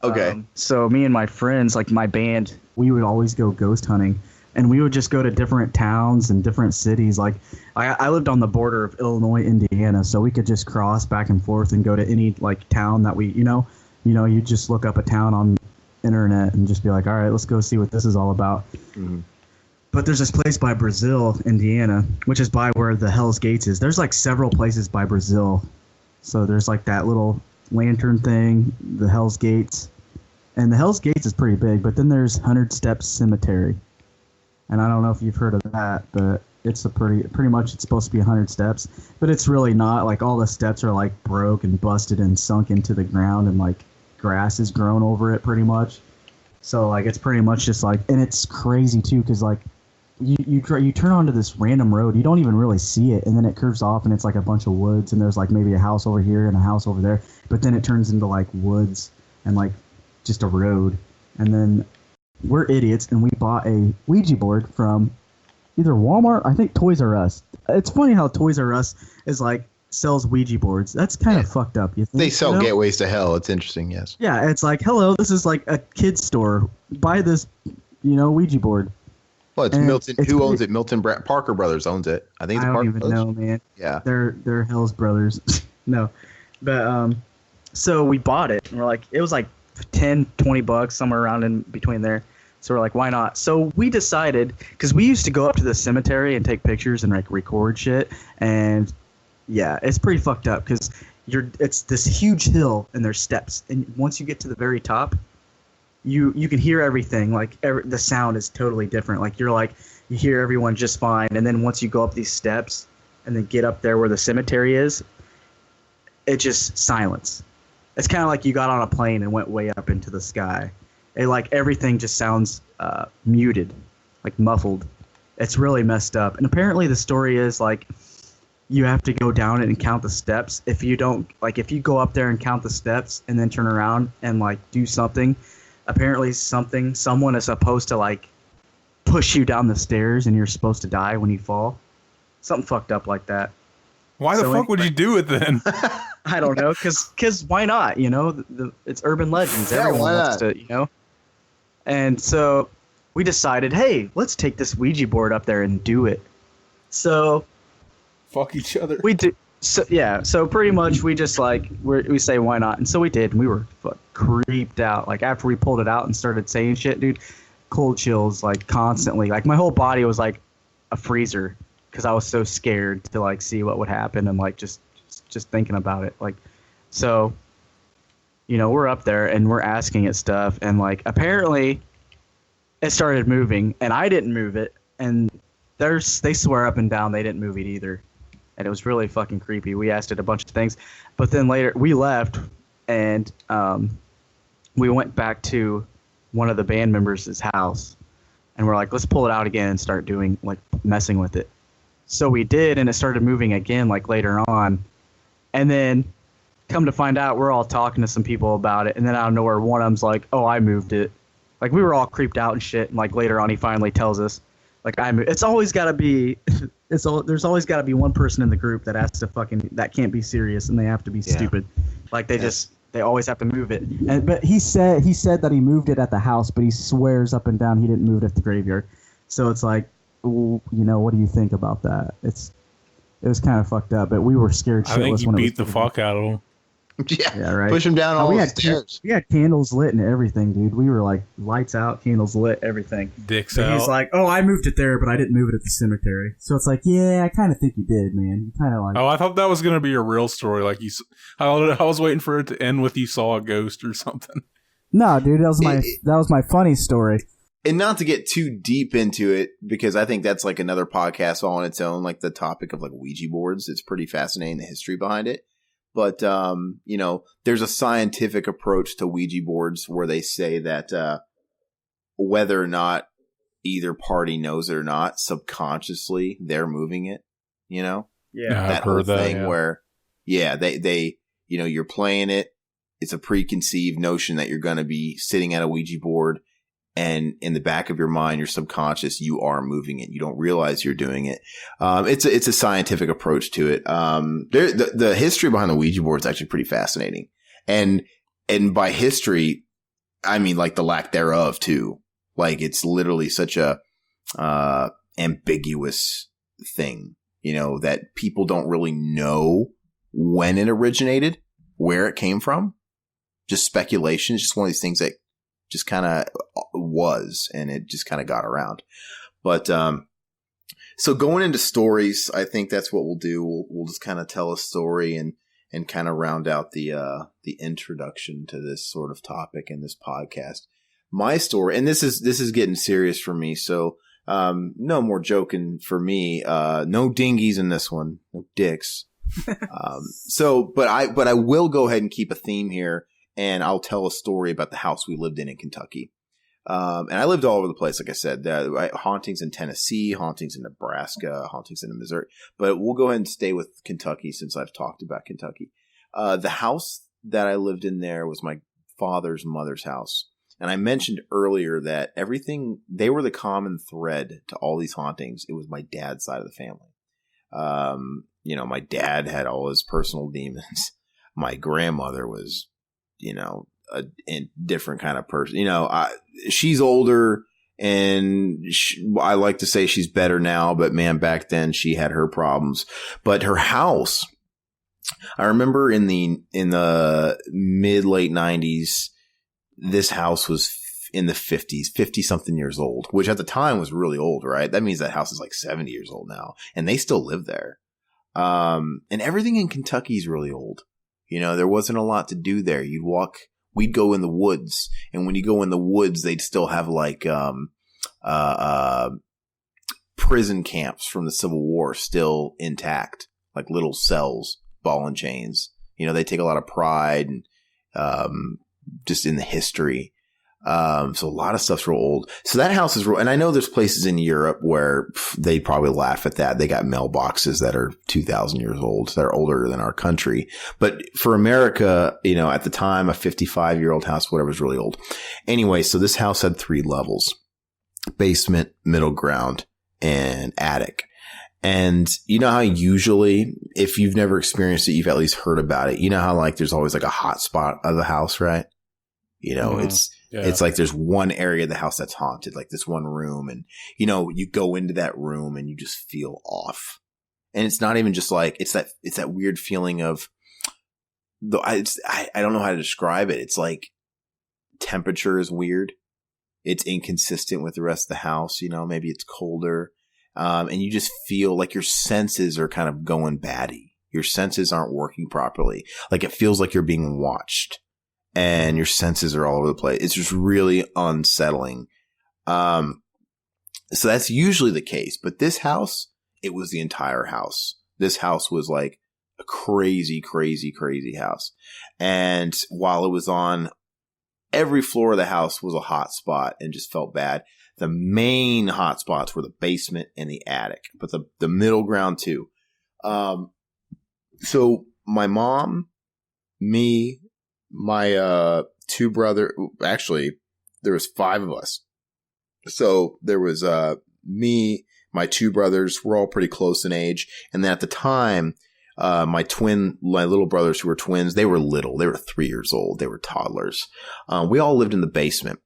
Okay. So me and my friends, like my band, we would always go ghost hunting. And we would just go to different towns and different cities. Like I lived on the border of Illinois, Indiana, so we could just cross back and forth and go to any like town that we, you just look up a town on internet and just be like, all right, let's go see what this is all about. Mm-hmm. But there's this place by Brazil, Indiana, which is by where the Hell's Gates is. There's like several places by Brazil. So there's like that little lantern thing, the Hell's Gates. And the Hell's Gates is pretty big, but then there's 100 Steps Cemetery. And I don't know if you've heard of that, but it's pretty much it's supposed to be 100 steps, but it's really not. Like all the steps are like broke and busted and sunk into the ground, and like grass is grown over it pretty much. So like it's pretty much just like, and it's crazy too because like you turn onto this random road, you don't even really see it, and then it curves off and it's like a bunch of woods, and there's like maybe a house over here and a house over there, but then it turns into like woods and like just a road. And then we're idiots and we bought a Ouija board from either Walmart, I think Toys R Us. It's funny how Toys R Us is like sells Ouija boards. That's kind of fucked up. You think, They sell gateways to hell. It's interesting, yes. Yeah, it's like, hello, this is like a kid's store. Buy this, Ouija board. Well, it's And Milton. it's Who pretty- ons it? Parker Brothers owns it. I think it's I don't Parker even Brothers. know, man. Yeah. They're Hell's brothers. No. But so we bought it and we're like, it was like $10-20 somewhere around in between there. So we're like, why not? So we decided, because we used to go up to the cemetery and take pictures and like record shit, and yeah, it's pretty fucked up because it's this huge hill and there's steps, and once you get to the very top, you can hear everything. Like the sound is totally different. Like you hear everyone just fine, and then once you go up these steps and then get up there where the cemetery is, it just silence. It's kind of like you got on a plane and went way up into the sky. Like everything just sounds muted, like muffled. It's really messed up. And apparently the story is like you have to go down it and count the steps. If you don't, like if you go up there and count the steps and then turn around and like do something, apparently someone is supposed to like push you down the stairs and you're supposed to die when you fall. Something fucked up like that. Why the fuck would you do it then? I don't know, cause why not? It's urban legends. Yeah, Everyone why wants to, And so we decided, hey, let's take this Ouija board up there and do it. So Fuck each other. we do. So yeah. So pretty much we just like we say why not, and so we did. And we were creeped out. Like after we pulled it out and started saying shit, dude, cold chills like constantly. Like my whole body was like a freezer because I was so scared to like see what would happen and like just thinking about it. Like, so, we're up there and we're asking it stuff, and like apparently it started moving and I didn't move it, and they swear up and down they didn't move it either. And it was really fucking creepy. We asked it a bunch of things, but then later we left and we went back to one of the band members' house, and we're like, let's pull it out again and start doing like messing with it. So we did, and it started moving again like later on. And then come to find out, we're all talking to some people about it, and then out of nowhere one of them's like, oh, I moved it. Like we were all creeped out and shit, and like later on he finally tells us, like, it's always got to be there's always got to be one person in the group that has to that can't be serious, and they have to be stupid. Like they always have to move it. But he said that he moved it at the house, but he swears up and down he didn't move it at the graveyard. So it's like, what do you think about that? It was kind of fucked up, but we were scared shitless. I think you when beat the fuck out of them. Yeah, right. Push him down all we the had stairs. we had candles lit and everything, dude. We were like lights out, candles lit, everything. Dicks And out. he's like, "Oh, I moved it there, but I didn't move it at the cemetery." So it's like, yeah, I kind of think you did, man. You kind of like. Oh, I thought that was gonna be a real story. Like I was waiting for it to end with you saw a ghost or something. No, dude, that was my funny story. And not to get too deep into it, because I think that's like another podcast all on its own, like the topic of like Ouija boards. It's pretty fascinating, the history behind it. But, there's a scientific approach to Ouija boards where they say that whether or not either party knows it or not, subconsciously they're moving it, Yeah. that I've whole heard that, thing yeah. where, they you're playing it. It's a preconceived notion that you're going to be sitting at a Ouija board, and in the back of your mind, your subconscious, you are moving it. You don't realize you're doing it. It's a scientific approach to it. The history behind the Ouija board is actually pretty fascinating. And by history, I mean like the lack thereof too. Like it's literally such a, ambiguous thing, that people don't really know when it originated, where it came from. Just speculation. It's just one of these things that just kind of was, and it just kind of got around. But so going into stories, I think that's what we'll do. We'll just kind of tell a story and kind of round out the introduction to this sort of topic in this podcast. My story, and this is getting serious for me. So No more joking for me. No dingies in this one. No dicks. But I will go ahead and keep a theme here, and I'll tell a story about the house we lived in Kentucky. And I lived all over the place, like I said. Hauntings in Tennessee, hauntings in Nebraska, hauntings in Missouri. But we'll go ahead and stay with Kentucky since I've talked about Kentucky. The house that I lived in there was my father's mother's house. And I mentioned earlier that they were the common thread to all these hauntings. It was my dad's side of the family. My dad had all his personal demons. My grandmother was, a different kind of person. She's older, and I like to say she's better now, but man, back then she had her problems. But her house, I remember in the mid-late 90s, this house was in the 50s, 50-something years old, which at the time was really old, right? That means that house is like 70 years old now, and they still live there. And everything in Kentucky is really old. There wasn't a lot to do there. We'd go in the woods, and when you go in the woods, they'd still have like prison camps from the Civil War still intact, like little cells, ball and chains. They take a lot of pride and just in the history. So a lot of stuff's real old. So that house is real. And I know there's places in Europe where they probably laugh at that. They got mailboxes that are 2,000 years old. They're older than our country. But for America, at the time, a 55-year-old house, whatever, was really old. Anyway, so this house had 3 levels: basement, middle ground, and attic. And you know how usually, if you've never experienced it, you've at least heard about it. You know how like there's always like a hot spot of the house, right? It's like there's one area of the house that's haunted, like this one room. And, you go into that room and you just feel off. And it's not even just like, it's that weird feeling of, I don't know how to describe it. It's like temperature is weird. It's inconsistent with the rest of the house. Maybe it's colder. And you just feel like your senses are kind of going batty. Your senses aren't working properly. Like it feels like you're being watched. And your senses are all over the place. It's just really unsettling. So that's usually the case. But this house, it was the entire house. This house was like a crazy, crazy, crazy house. And while it was on every floor of the house was a hot spot and just felt bad. The main hot spots were the basement and the attic, but the middle ground too. So my mom, me, my 2 brothers, actually there was 5 of us. So there was me, my 2 brothers, we're all pretty close in age. And then at the time, my little brothers who were twins, they were little. They were 3 years old. They were toddlers. We all lived in the basement.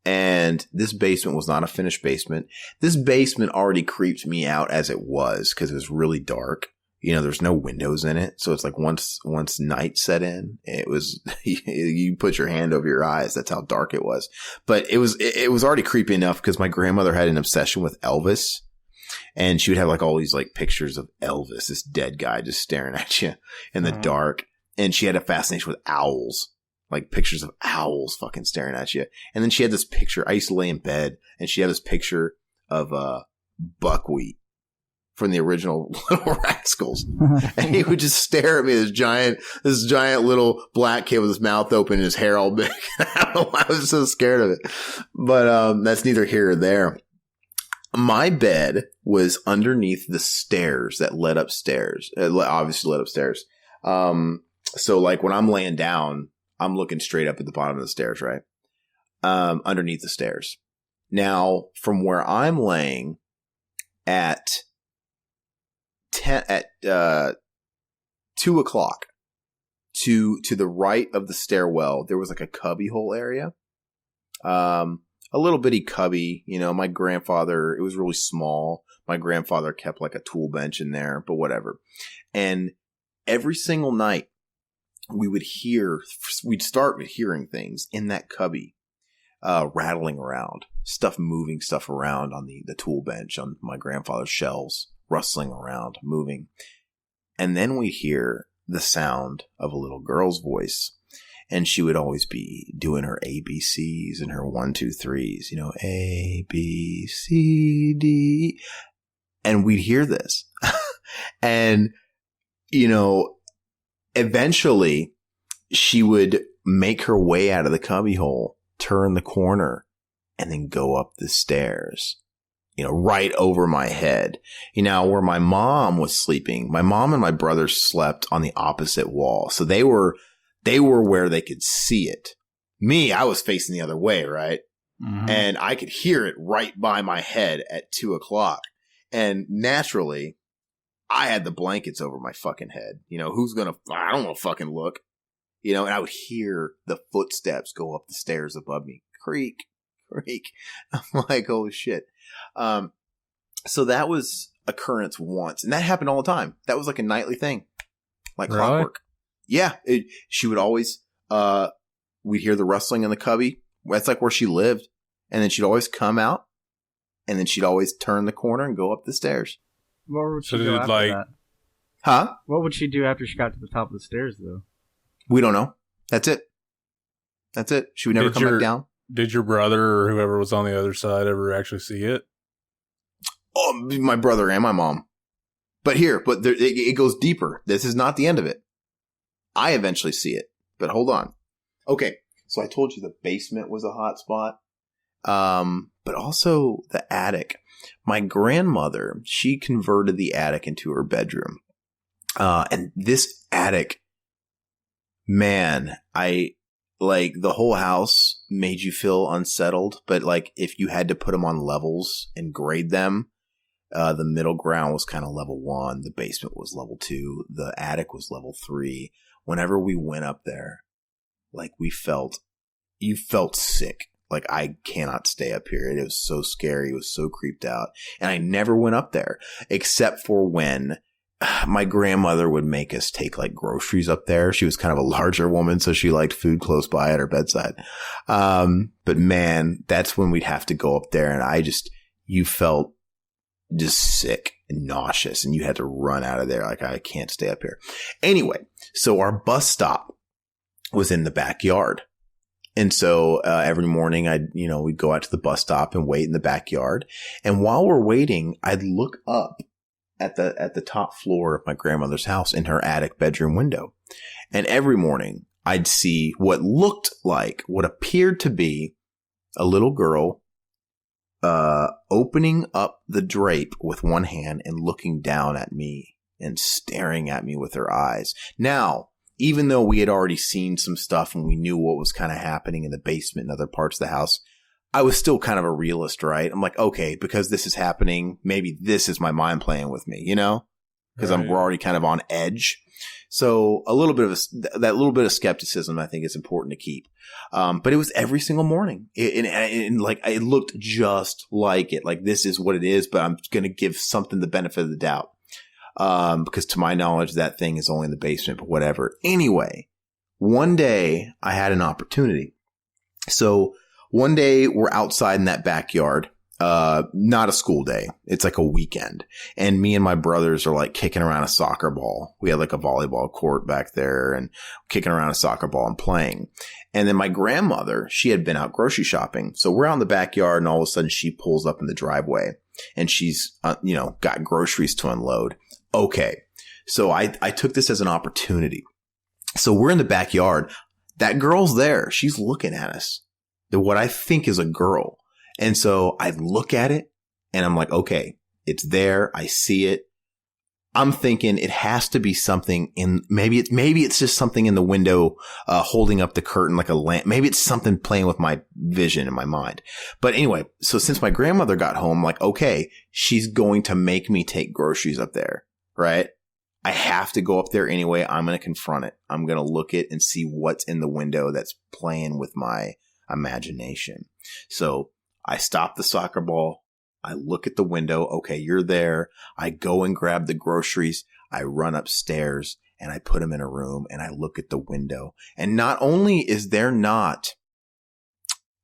And this basement was not a finished basement. This basement already creeped me out as it was because it was really dark. There's no windows in it. So it's like once night set in, it was, you put your hand over your eyes. That's how dark it was. But it was already creepy enough because my grandmother had an obsession with Elvis. And she would have like all these like pictures of Elvis, this dead guy just staring at you in the dark. And she had a fascination with owls, like pictures of owls fucking staring at you. And then she had this picture. I used to lay in bed and she had this picture of buckwheat from the original Little Rascals. And he would just stare at me, this giant little black kid with his mouth open and his hair all big. I don't know why I was so scared of it. But that's neither here or there. My bed was underneath the stairs that led upstairs. Obviously led upstairs. So like when I'm laying down, I'm looking straight up at the bottom of the stairs, right? Underneath the stairs. Now, from where I'm laying at 2 o'clock to the right of the stairwell, there was like a cubby hole area. A little bitty cubby, my grandfather, it was really small. My grandfather kept like a tool bench in there, but whatever. And every single night we'd start hearing things in that cubby, rattling around, moving stuff around on the tool bench on my grandfather's shelves, rustling around, moving. And then we hear the sound of a little girl's voice. And she would always be doing her ABCs and her 1, 2, 3s, you know, A, B, C, D. And we'd hear this. And, you know, eventually she would make her way out of the cubbyhole, turn the corner, and then go up the stairs, you know, right over my head. You know, where my mom was sleeping, my mom and my brother slept on the opposite wall. So they were where they could see it. Me, I was facing the other way, right? Mm-hmm. And I could hear it right by my head at 2:00. And naturally, I had the blankets over my fucking head. You know, I don't want to fucking look. You know, and I would hear the footsteps go up the stairs above me. Creak, creak. I'm like, oh shit. So that was occurrence once. And that happened all the time. That was like a nightly thing. Like clockwork. Yeah. She would always, we'd hear the rustling in the cubby. That's like where she lived. And then she'd always come out. And then she'd always turn the corner and go up the stairs. What would she do after that? Huh? What would she do after she got to the top of the stairs, though? We don't know. That's it. She would never come back down. Did your brother or whoever was on the other side ever actually see it? Oh, my brother and my mom. But it goes deeper. This is not the end of it. I eventually see it. But hold on. Okay. So I told you the basement was a hot spot. But also the attic. My grandmother, she converted the attic into her bedroom. And this attic, man, the whole house made you feel unsettled. But like if you had to put them on levels and grade them, the middle ground was kind of level 1. The basement was level 2. The attic was level 3. Whenever we went up there, like you felt sick. Like, I cannot stay up here. It was so scary. It was so creeped out. And I never went up there except for when my grandmother would make us take like groceries up there. She was kind of a larger woman, so she liked food close by at her bedside. But man, that's when we'd have to go up there. And you felt just sick and nauseous and you had to run out of there. Like, I can't stay up here. Anyway, so our bus stop was in the backyard. And so every morning we'd go out to the bus stop and wait in the backyard. And while we're waiting, I'd look up at the top floor of my grandmother's house in her attic bedroom window. And every morning I'd see what appeared to be a little girl opening up the drape with one hand and looking down at me and staring at me with her eyes. Now, even though we had already seen some stuff and we knew what was kind of happening in the basement and other parts of the house, I was still kind of a realist, right? I'm like, okay, because this is happening, maybe this is my mind playing with me, you know? Because we're already kind of on edge. So that little bit of skepticism, I think, is important to keep. But it was every single morning. It looked just like it. Like, this is what it is, but I'm going to give something the benefit of the doubt. Because to my knowledge, that thing is only in the basement, but whatever. Anyway, one day I had an opportunity. So one day we're outside in that backyard, not a school day. It's like a weekend. And me and my brothers are like kicking around a soccer ball. We had like a volleyball court back there and kicking around a soccer ball and playing. And then my grandmother, she had been out grocery shopping. So we're out in the backyard and all of a sudden she pulls up in the driveway and she's, got groceries to unload. Okay. So I took this as an opportunity. So we're in the backyard. That girl's there. She's looking at us. What I think is a girl. And so I look at it and I'm like, okay, it's there. I see it. I'm thinking it has to be something maybe it's just something in the window, holding up the curtain like a lamp. Maybe it's something playing with my vision in my mind. But anyway, so since my grandmother got home, I'm like, okay, she's going to make me take groceries up there, right? I have to go up there anyway. I'm going to confront it. I'm going to look at and see what's in the window that's playing with my imagination. So I stop the soccer ball. I look at the window. Okay, you're there. I go and grab the groceries. I run upstairs and I put them in a room and I look at the window. And not only is there not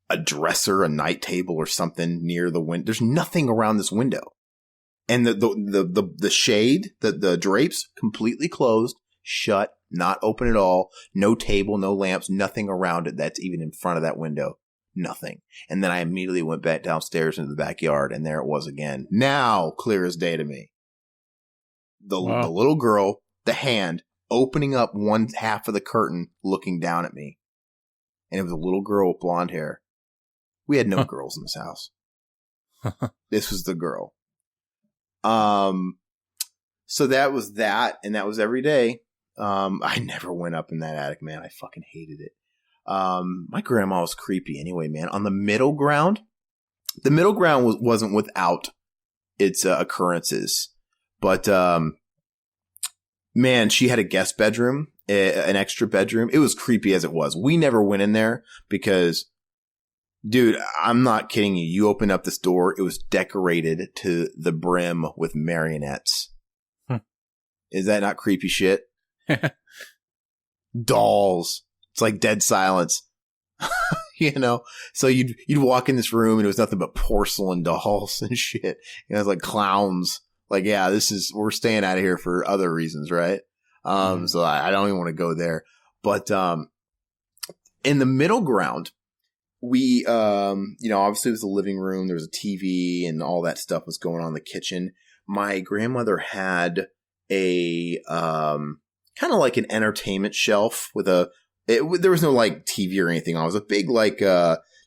a dresser, a night table or something near the window, there's nothing around this window. And the shade, the drapes completely closed, shut Not open at all. No table, no lamps, nothing around it that's even in front of that window. Nothing. And then I immediately went back downstairs into the backyard, and there it was again. Now, clear as day to me. The little girl, the hand, opening up one half of the curtain, looking down at me. And it was a little girl with blonde hair. We had no girls in this house. This was the girl. So that was that, and that was every day. I never went up in that attic, man. I fucking hated it. My grandma was creepy anyway, man. On the middle ground wasn't without its occurrences, but man, she had a guest bedroom, an extra bedroom. It was creepy as it was. We never went in there because, dude, I'm not kidding you. You open up this door, it was decorated to the brim with marionettes. Is that not creepy shit? Dolls. It's like dead silence. You know? So you'd walk in this room and it was nothing but porcelain dolls and shit. It was like clowns. Like, yeah, we're staying out of here for other reasons, right? So I don't even want to go there. But in the middle ground, we, obviously it was the living room. There was a TV and all that stuff was going on in the kitchen. My grandmother had a kind of like an entertainment shelf with there was no like TV or anything on. It was a big like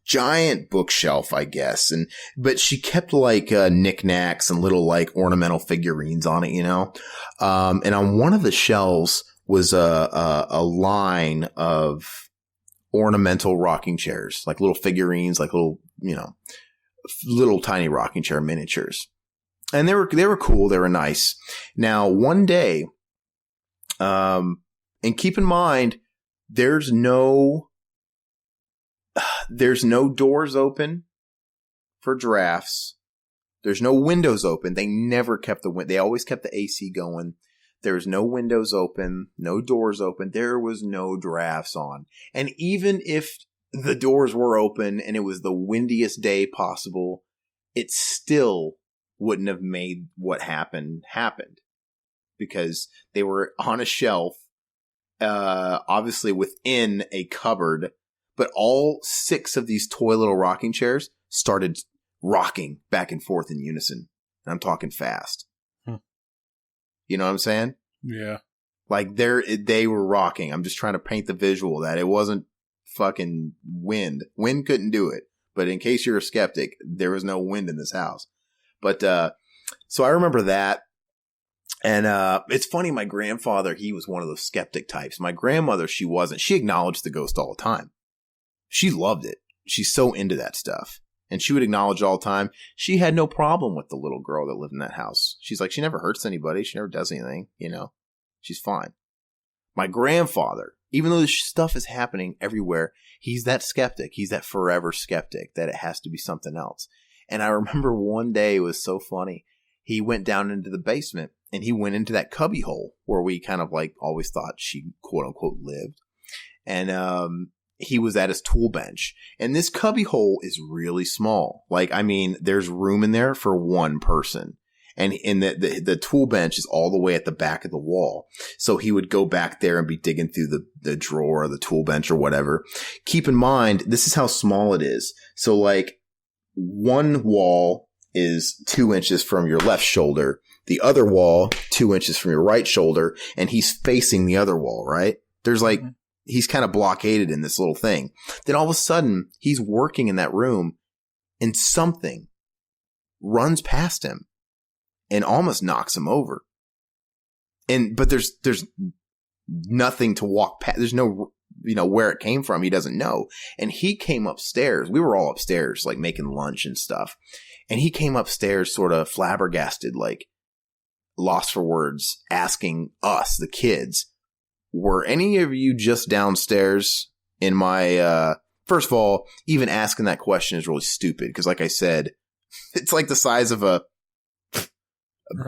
giant bookshelf, I guess. But she kept like knickknacks and little like ornamental figurines on it, you know. And on one of the shelves was a line of ornamental rocking chairs, like little figurines, like little tiny rocking chair miniatures. And they were cool. They were nice. Now, one day, and keep in mind, there's no doors open for drafts. There's no windows open. They never kept they always kept the AC going. There's no windows open, no doors open. There was no drafts on. And even if the doors were open and it was the windiest day possible, it still wouldn't have made what happened because they were on a shelf, obviously within a cupboard, but all 6 of these toy little rocking chairs started rocking back and forth in unison. And I'm talking fast. You know what I'm saying? Yeah. Like they were rocking. I'm just trying to paint the visual that it wasn't fucking wind. Wind couldn't do it. But in case you're a skeptic, there was no wind in this house. But, so I remember that. And, it's funny. My grandfather, he was one of those skeptic types. My grandmother, she wasn't. She acknowledged the ghost all the time. She loved it. She's so into that stuff. And she would acknowledge all the time. She had no problem with the little girl that lived in that house. She's like, she never hurts anybody. She never does anything, you know, she's fine. My grandfather, even though this stuff is happening everywhere, he's that skeptic. He's that forever skeptic that it has to be something else. And I remember one day, it was so funny. He went down into the basement and he went into that cubby hole where we kind of like always thought she quote unquote lived. And, he was at his tool bench, and this cubby hole is really small. Like, I mean, there's room in there for one person. And in the tool bench is all the way at the back of the wall. So he would go back there and be digging through the drawer or the tool bench or whatever. Keep in mind, this is how small it is. So like one wall is 2 inches from your left shoulder, the other wall 2 inches from your right shoulder, and he's facing the other wall, right? There's like, he's kind of blockaded in this little thing. Then all of a sudden, he's working in that room and something runs past him and almost knocks him over. But there's nothing to walk past. There's no, where it came from. He doesn't know. And he came upstairs. We were all upstairs, like making lunch and stuff. And he came upstairs sort of flabbergasted, like lost for words, asking us, the kids, were any of you just downstairs in my, first of all, even asking that question is really stupid. Because like I said, it's like the size of a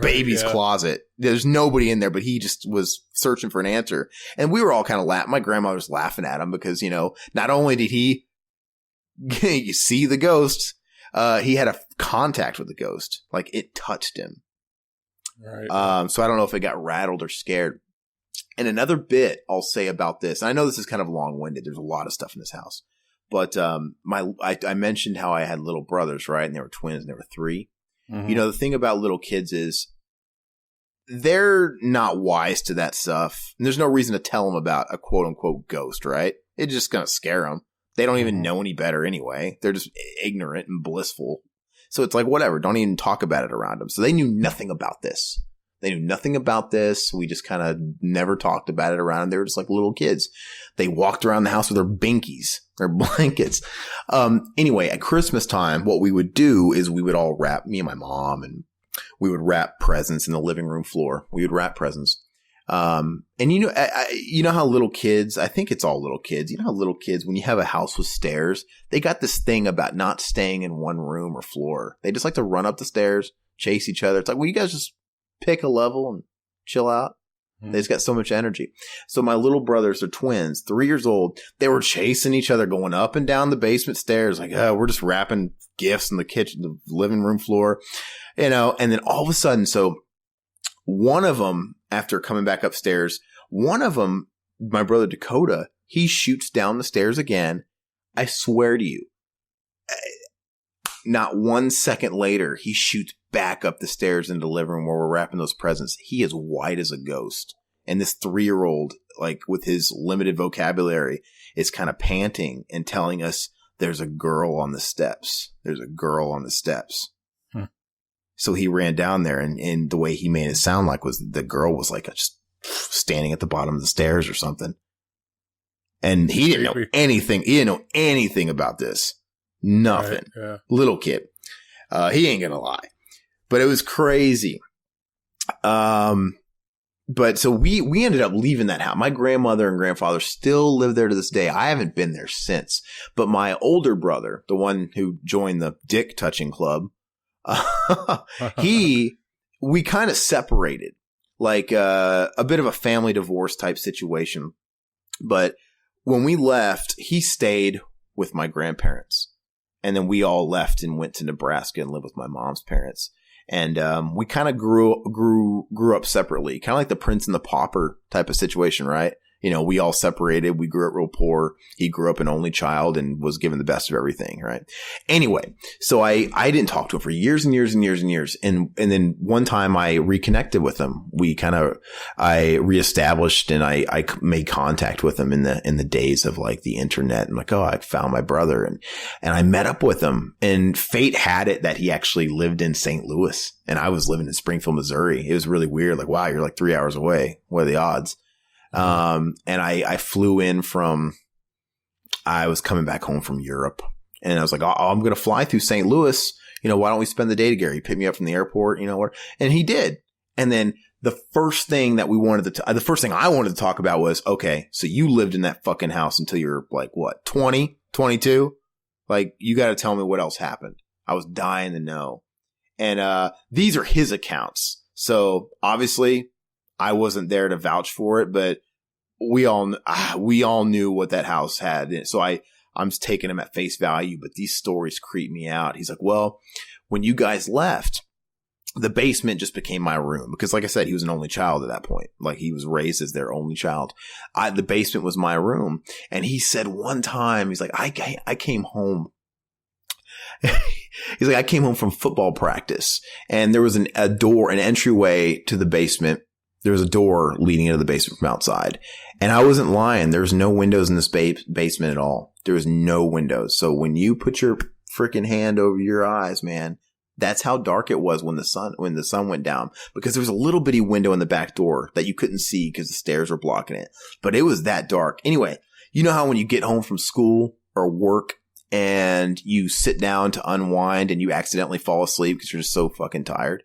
baby's closet. There's nobody in there, but he just was searching for an answer. And we were all kind of laughing. My grandmother was laughing at him because, not only did he you see the ghost, he had a contact with the ghost. Like it touched him. Right. So I don't know if it got rattled or scared. And another bit I'll say about this, and I know this is kind of long-winded. There's a lot of stuff in this house. But I mentioned how I had little brothers, right? And they were twins and they were 3. Mm-hmm. You know, the thing about little kids is they're not wise to that stuff. And there's no reason to tell them about a quote-unquote ghost, right? It's just going to scare them. They don't even know any better anyway. They're just ignorant and blissful. So it's like, whatever. Don't even talk about it around them. So they knew nothing about this. They knew nothing about this. We just kind of never talked about it around. They were just like little kids. They walked around the house with their binkies, their blankets. Anyway, at Christmas time, what we would do is we would all wrap, me and my mom, and we would wrap presents in the living room floor. We would wrap presents. And you know how little kids, I think it's all little kids. You know how little kids, when you have a house with stairs, they got this thing about not staying in one room or floor. They just like to run up the stairs, chase each other. It's like, well, you guys just pick a level and chill out. They just got so much energy. So my little brothers are twins, 3 years old. They were chasing each other, going up and down the basement stairs. Like, oh, we're just wrapping gifts in the kitchen, the living room floor, you know. And then all of a sudden, so one of them, after coming back upstairs, one of them, my brother Dakota, he shoots down the stairs again. I swear to you, not 1 second later, he shoots back up the stairs into the living room where we're wrapping those presents. He is white as a ghost. And this 3-year-old, like with his limited vocabulary, is kind of panting and telling us there's a girl on the steps. There's a girl on the steps. So he ran down there, and the way he made it sound like was the girl was like just standing at the bottom of the stairs or something. And he didn't know anything. He didn't know anything about this. Nothing. Right, yeah. Little kid. He ain't gonna lie. But it was crazy. But so we ended up leaving that house. My grandmother and grandfather still live there to this day. I haven't been there since. But my older brother, the one who joined the dick touching club, we kind of separated, like a bit of a family divorce type situation. But when we left, he stayed with my grandparents. And then we all left and went to Nebraska and lived with my mom's parents. And we kind of grew up separately, kind of like the Prince and the Pauper type of situation, right? You know, we all separated. We grew up real poor. He grew up an only child and was given the best of everything, right? Anyway, so I didn't talk to him for years and years and years and years. And then one time I reconnected with him. I reestablished and I made contact with him in the days of like the internet, and like, oh, I found my brother, and I met up with him, and fate had it that he actually lived in St. Louis and I was living in Springfield, Missouri. It was really weird. Like, wow, you're like 3 hours away. What are the odds? And I flew in I was coming back home from Europe, and I was like, oh, I'm going to fly through St. Louis. You know, why don't we spend the day together? He picked me up from the airport, you know what? And he did. And then the first thing I wanted to talk about was, okay, so you lived in that fucking house until you're like, what, 20, 22? Like, you got to tell me what else happened. I was dying to know. And, these are his accounts. So obviously I wasn't there to vouch for it, but we all knew what that house had. So I'm just taking him at face value, but these stories creep me out. He's like, well, when you guys left, the basement just became my room, because like I said, he was an only child at that point. Like, he was raised as their only child. The basement was my room. And he said one time, he's like, I came home. He's like, I came home from football practice, and there was an entryway to the basement. There was a door leading into the basement from outside. And I wasn't lying. There was no windows in this basement at all. There was no windows. So when you put your freaking hand over your eyes, man, that's how dark it was when the sun went down, because there was a little bitty window in the back door that you couldn't see because the stairs were blocking it. But it was that dark. Anyway, you know how when you get home from school or work and you sit down to unwind and you accidentally fall asleep because you're just so fucking tired?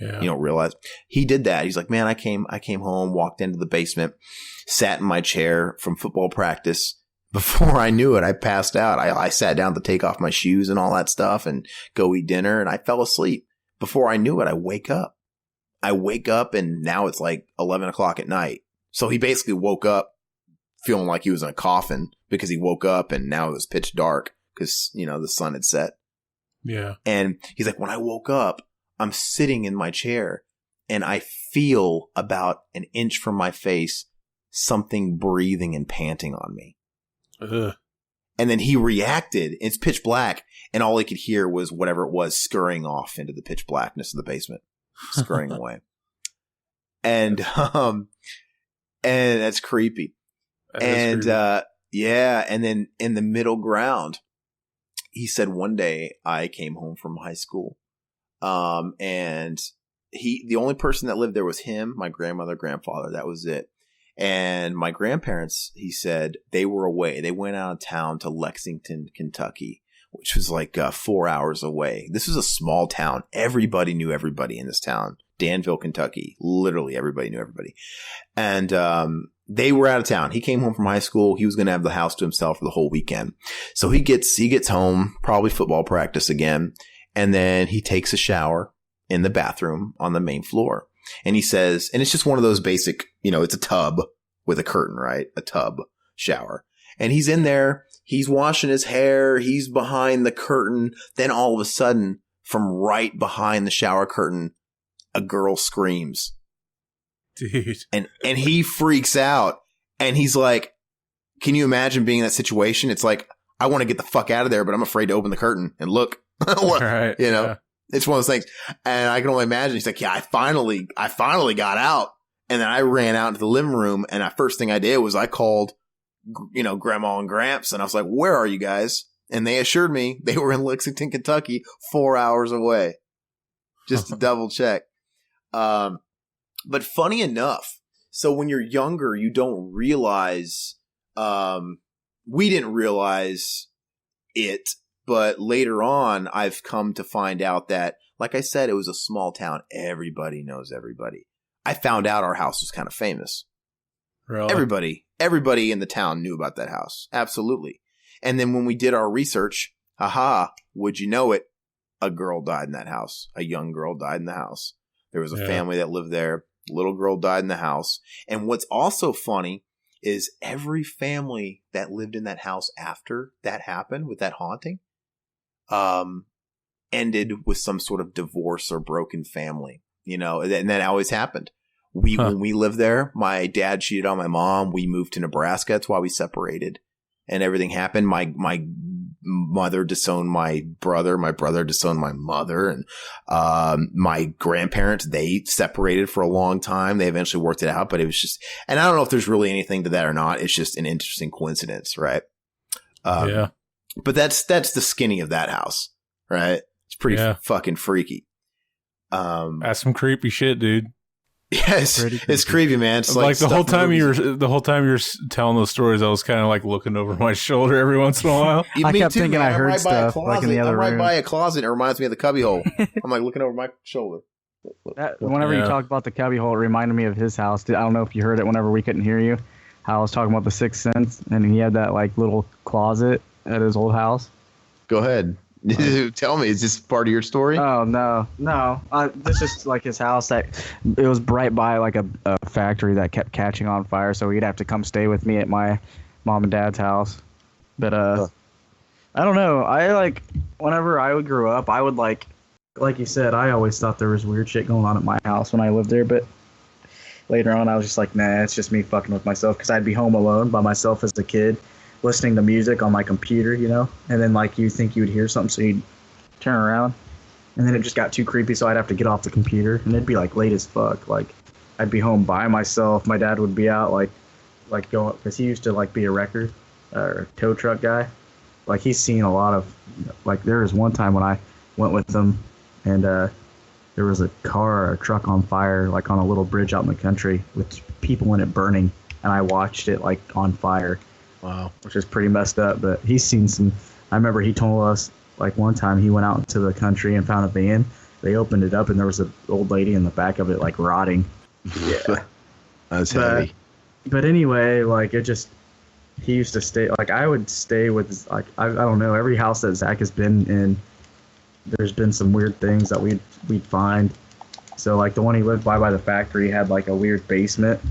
Yeah. You don't realize. He did that. He's like, man, I came home, walked into the basement, sat in my chair from football practice. Before I knew it, I passed out. I sat down to take off my shoes and all that stuff and go eat dinner, and I fell asleep. Before I knew it, I wake up. And now it's like 11 o'clock at night. So he basically woke up feeling like he was in a coffin, because he woke up and now it was pitch dark because, you know, the sun had set. Yeah. And he's like, when I woke up, I'm sitting in my chair and I feel about an inch from my face something breathing and panting on me. Ugh. And then he reacted. It's pitch black, and all he could hear was whatever it was scurrying off into the pitch blackness of the basement, scurrying away. And that's creepy. And then in the middle ground, he said one day I came home from high school, and the only person that lived there was him, my grandmother, grandfather. That was it. And my grandparents, he said, they were away. They went out of town to Lexington, Kentucky, which was like 4 hours away. This was a small town. Everybody knew everybody in this town. Danville, Kentucky. Literally everybody knew everybody. And they were out of town. He came home from high school. He was going to have the house to himself for the whole weekend. So he gets home, probably football practice again, and then he takes a shower in the bathroom on the main floor. And he says, and it's just one of those basic, it's a tub with a curtain, right? A tub shower. And he's in there. He's washing his hair. He's behind the curtain. Then all of a sudden, from right behind the shower curtain, a girl screams. Dude. And he freaks out. And he's like, can you imagine being in that situation? It's like, I want to get the fuck out of there, but I'm afraid to open the curtain and look. Right. Yeah. It's one of those things. And I can only imagine. He's like, yeah, I finally got out. And then I ran out into the living room. And the first thing I did was I called, Grandma and Gramps. And I was like, where are you guys? And they assured me they were in Lexington, Kentucky, 4 hours away. Just to double check. But funny enough, so when you're younger, you don't realize, we didn't realize it. But later on, I've come to find out that, like I said, it was a small town. Everybody knows everybody. I found out our house was kind of famous. Really? Everybody in the town knew about that house. Absolutely. And then when we did our research, would you know it? A girl died in that house. A young girl died in the house. There was a family that lived there. Little girl died in the house. And what's also funny is every family that lived in that house after that happened with that haunting, ended with some sort of divorce or broken family, and that always happened. When we lived there, my dad cheated on my mom. We moved to Nebraska. That's why we separated, and everything happened. My mother disowned my brother disowned my mother, and my grandparents, they separated for a long time. They eventually worked it out, but it was just, and I don't know if there's really anything to that or not. It's just an interesting coincidence, right? But that's the skinny of that house, right? It's pretty fucking freaky. That's some creepy shit, dude. Yes, it's creepy, man. It's like the whole time you were telling those stories, I was kind of like looking over my shoulder every once in a while. I kept thinking I heard stuff like in the other room. I'm right by a closet. It reminds me of the cubbyhole. I'm like looking over my shoulder. Whenever you talked about the cubbyhole, it reminded me of his house. I don't know if you heard it whenever we couldn't hear you. How I was talking about the Sixth Sense, and he had that like little closet at his old house. Go ahead. Tell me, is this part of your story? Oh, no. This is like his house that it was right by like a factory that kept catching on fire. So he'd have to come stay with me at my mom and dad's house. But I don't know. I like whenever I would grow up, I would like you said, I always thought there was weird shit going on at my house when I lived there. But later on, I was just like, nah, it's just me fucking with myself, because I'd be home alone by myself as a kid, listening to music on my computer, and then like you think you would hear something, so you'd turn around, and then it just got too creepy, so I'd have to get off the computer, and it'd be like late as fuck. Like I'd be home by myself. My dad would be out like going, because he used to like be a wrecker or tow truck guy. Like he's seen a lot of, like there was one time when I went with him, and there was a car or a truck on fire, like on a little bridge out in the country with people in it burning, and I watched it like on fire. Wow. Which is pretty messed up, but he's seen some. I remember he told us like one time he went out into the country and found a van. They opened it up and there was an old lady in the back of it like rotting. Yeah. That's heavy. But anyway, like it just, he used to stay, like I would stay with, like I don't know, every house that Zach has been in, there's been some weird things that we'd find. So like the one he lived by the factory had like a weird basement.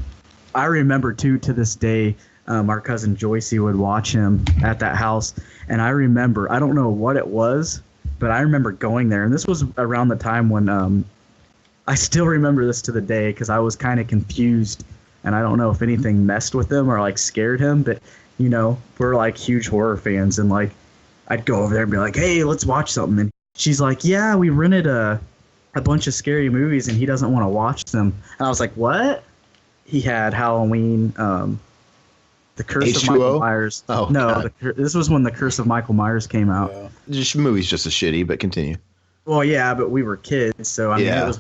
I remember too, to this day, our cousin Joycey would watch him at that house, and I remember, I don't know what it was, but I remember going there, and this was around the time when I still remember this to the day, because I was kind of confused and I don't know if anything messed with him or like scared him, but you know, we're like huge horror fans, and like I'd go over there and be like, hey, let's watch something, and she's like, yeah, we rented a bunch of scary movies and he doesn't want to watch them. And I was like, what? He had Halloween, The Curse H2O? of Michael Myers. Oh, no, this was when The Curse of Michael Myers came out. Yeah. Just movie's just as shitty, but continue. Well, yeah, but we were kids, so I mean, Yeah. it was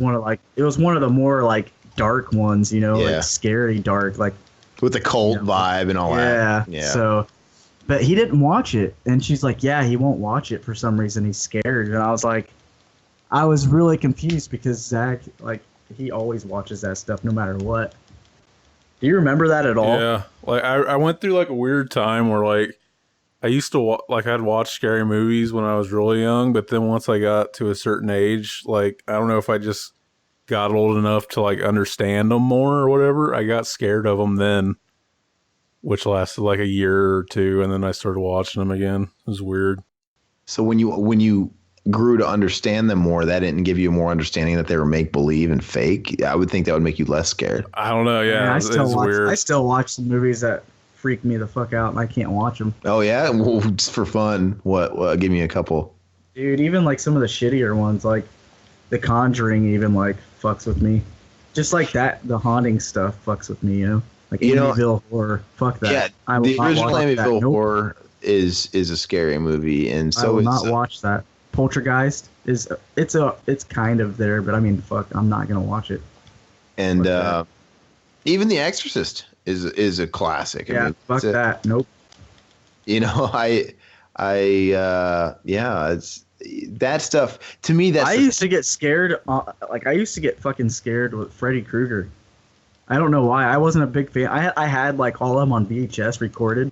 one of the more like dark ones, you know, Yeah. like scary dark, like With the cult vibe and all that. yeah. So, but he didn't watch it, and she's like, yeah, he won't watch it for some reason. He's scared, and I was really confused because Zach, like, he always watches that stuff no matter what. Do you remember that at all? Yeah, like I went through like a weird time where like I used to I'd watch scary movies when I was really young, but then once I got to a certain age, like I don't know if I just got old enough to like understand them more or whatever. I got scared of them then, which lasted like a year or two, and then I started watching them again. It was weird. So when you grew to understand them more, that didn't give you more understanding that they were make believe and fake. I would think that would make you less scared. I don't know. Yeah, I it's I weird. still watch some movies that freak me the fuck out, and I can't watch them. Oh yeah, well, just for fun. What? Give me a couple. Dude, even like some of the shittier ones, like The Conjuring, even like fucks with me. Just like that, the haunting stuff fucks with me, you know? Like Amityville Horror, fuck that. Yeah, I will the not original watch that. Amityville Nope. Horror is a scary movie, and I so will is not watch that. Poltergeist it's kind of there, but I mean, fuck, I'm not gonna watch it. and fuck even The Exorcist is a classic. Yeah, fuck it's that. Nope. You know, it's that stuff to me. I used to get scared. I used to get fucking scared with Freddy Krueger. I don't know why. I wasn't a big fan. I had like all of them on VHS recorded,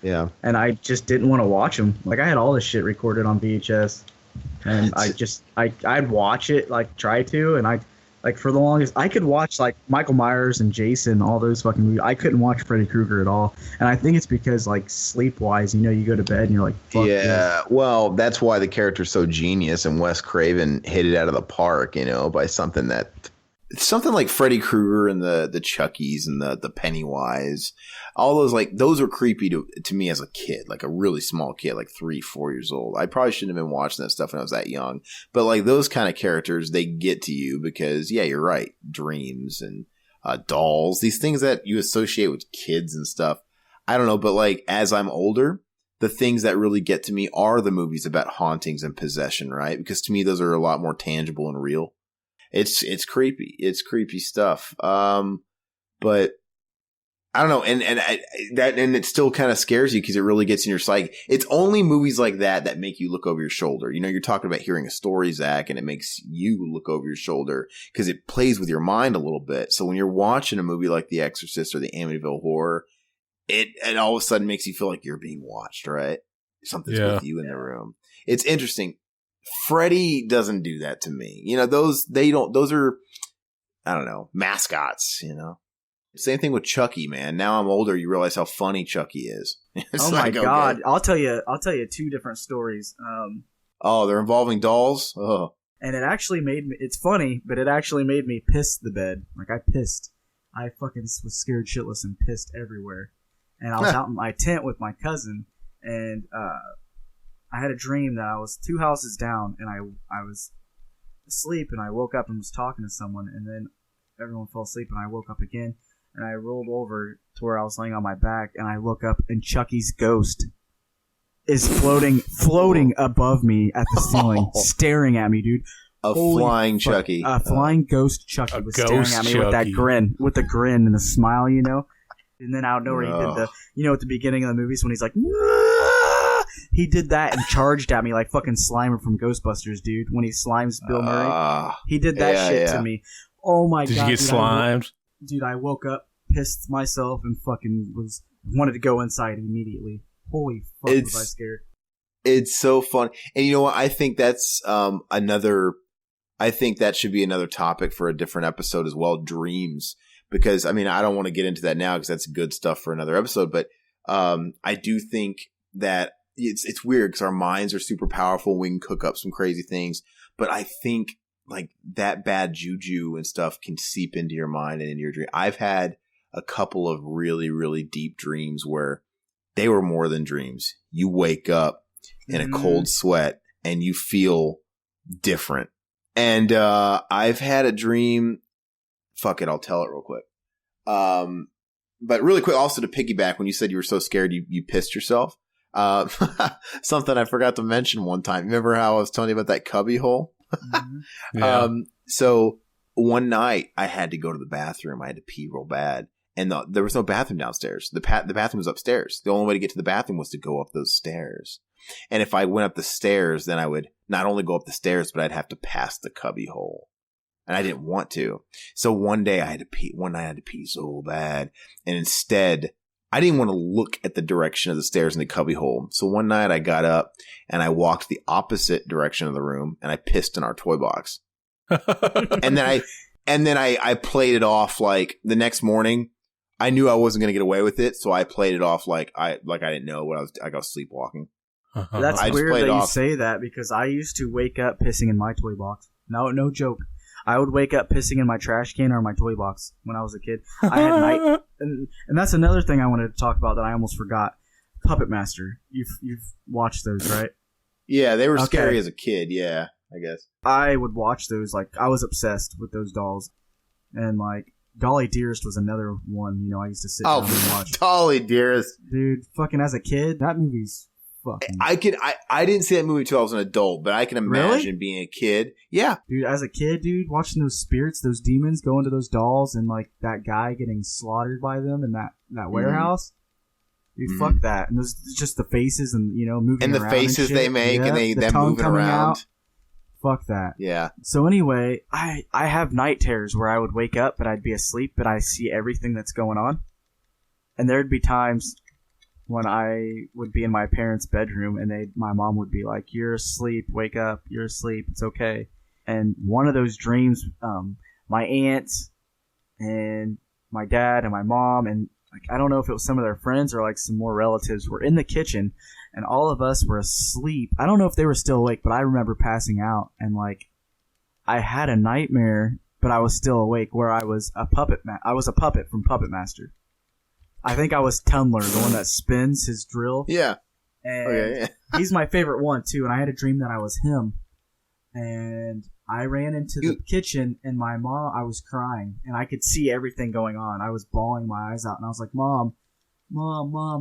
yeah. and I just didn't want to watch them. Like I had all this shit recorded on VHS, and I'd watch it, like try to, and like for the longest I could watch like Michael Myers and Jason, all those fucking movies. I couldn't watch Freddy Krueger at all, and I think it's because like sleep wise, you know, you go to bed and you're like, fuck Yeah, this. well, that's why the character's so genius, and Wes Craven hit it out of the park, you know, by something like Freddy Krueger and the Chuckies and the Pennywise. All those, like, those were creepy to me as a kid, like a really small kid, like 3-4 years old. I probably shouldn't have been watching that stuff when I was that young. But like those kind of characters, they get to you because, yeah, you're right. Dreams and dolls, these things that you associate with kids and stuff. I don't know, but like as I'm older, the things that really get to me are the movies about hauntings and possession, right? Because to me, those are a lot more tangible and real. It's creepy. It's creepy stuff. But I don't know, and it still kind of scares you because it really gets in your psyche. It's only movies like that make you look over your shoulder. You know, you're talking about hearing a story, Zach, and it makes you look over your shoulder because it plays with your mind a little bit. So when you're watching a movie like The Exorcist or the Amityville Horror, it all of a sudden makes you feel like you're being watched, right? Something's with you in the room. It's interesting. Freddy doesn't do that to me. You know, those are, I don't know, mascots, you know. Same thing with Chucky, man. Now I'm older, you realize how funny Chucky is. Oh my god! I'll tell you two different stories. Oh, they're involving dolls. Oh, and it actually made me. It's funny, but it actually made me piss the bed. Like I pissed. I fucking was scared shitless and pissed everywhere. And I was out in my tent with my cousin, and I had a dream that I was 2 houses down, and I was asleep, and I woke up and was talking to someone, and then everyone fell asleep, and I woke up again. And I rolled over to where I was laying on my back, and I look up, and Chucky's ghost is floating above me at the ceiling, staring at me, dude. Flying Chucky. A flying ghost Chucky was staring at me with that grin, with the grin and the smile, you know. And then out of nowhere, he did the, you know, at the beginning of the movies when he's like, "Nah!" He did that and charged at me like fucking Slimer from Ghostbusters, dude. When he slimes Bill Murray, he did that shit to me. Oh my god! Did you get slimed? Dude, I woke up, pissed myself, and fucking wanted to go inside immediately. Holy fuck, was I scared. It's so fun. And you know what? I think that's I think that should be another topic for a different episode as well, dreams. Because, I mean, I don't want to get into that now because that's good stuff for another episode. But I do think that it's weird because our minds are super powerful. We can cook up some crazy things. But I think like that bad juju and stuff can seep into your mind and into your dream. I've had a couple of really, really deep dreams where they were more than dreams. You wake up in a cold sweat and you feel different. And I've had a dream. Fuck it, I'll tell it real quick. But really quick, also to piggyback, when you said you were so scared you pissed yourself. Something I forgot to mention one time. Remember how I was telling you about that cubby hole? Yeah. So one night I had to go to the bathroom. I had to pee real bad. And there was no bathroom downstairs. The bathroom was upstairs. The only way to get to the bathroom was to go up those stairs. And if I went up the stairs, then I would not only go up the stairs, but I'd have to pass the cubby hole. And I didn't want to. So one day I had to pee. One night I had to pee so bad. And instead, I didn't want to look at the direction of the stairs in the cubby hole. So one night I got up and I walked the opposite direction of the room and I pissed in our toy box. and then I played it off like the next morning. I knew I wasn't going to get away with it, so I played it off like I didn't know what I was sleepwalking. That's I just weird played that you off. say that because I used to wake up pissing in my toy box. No joke. I would wake up pissing in my trash can or my toy box when I was a kid. I had night, and that's another thing I wanted to talk about that I almost forgot. Puppet Master. You've watched those, right? Yeah, they were scary as a kid. Yeah, I guess. I would watch those. Like I was obsessed with those dolls, and like Dolly Dearest was another one. You know, I used to sit down and watch. Dolly Dearest, dude. Fucking as a kid, that movie's fucking. I didn't see that movie until I was an adult, but I can imagine being a kid. Yeah, dude, as a kid, dude, watching those spirits, those demons go into those dolls, and like that guy getting slaughtered by them in that warehouse. Dude, fuck that. And those just the faces and moving and the around faces and they make and them moving around. Out. Fuck that. Yeah. So anyway, I have night terrors where I would wake up but I'd be asleep but I see everything that's going on. And there'd be times when I would be in my parents' bedroom and my mom would be like, "You're asleep, wake up, you're asleep, it's okay." And one of those dreams, my aunt and my dad and my mom and like I don't know if it was some of their friends or like some more relatives were in the kitchen and all of us were asleep. I don't know if they were still awake, but I remember passing out and like I had a nightmare, but I was still awake where I was a puppet. I was a puppet from Puppet Master. I think I was Tumbler, the one that spins his drill. Yeah. And he's my favorite one too. And I had a dream that I was him. And I ran into the kitchen and my mom, I was crying and I could see everything going on. I was bawling my eyes out and I was like, Mom,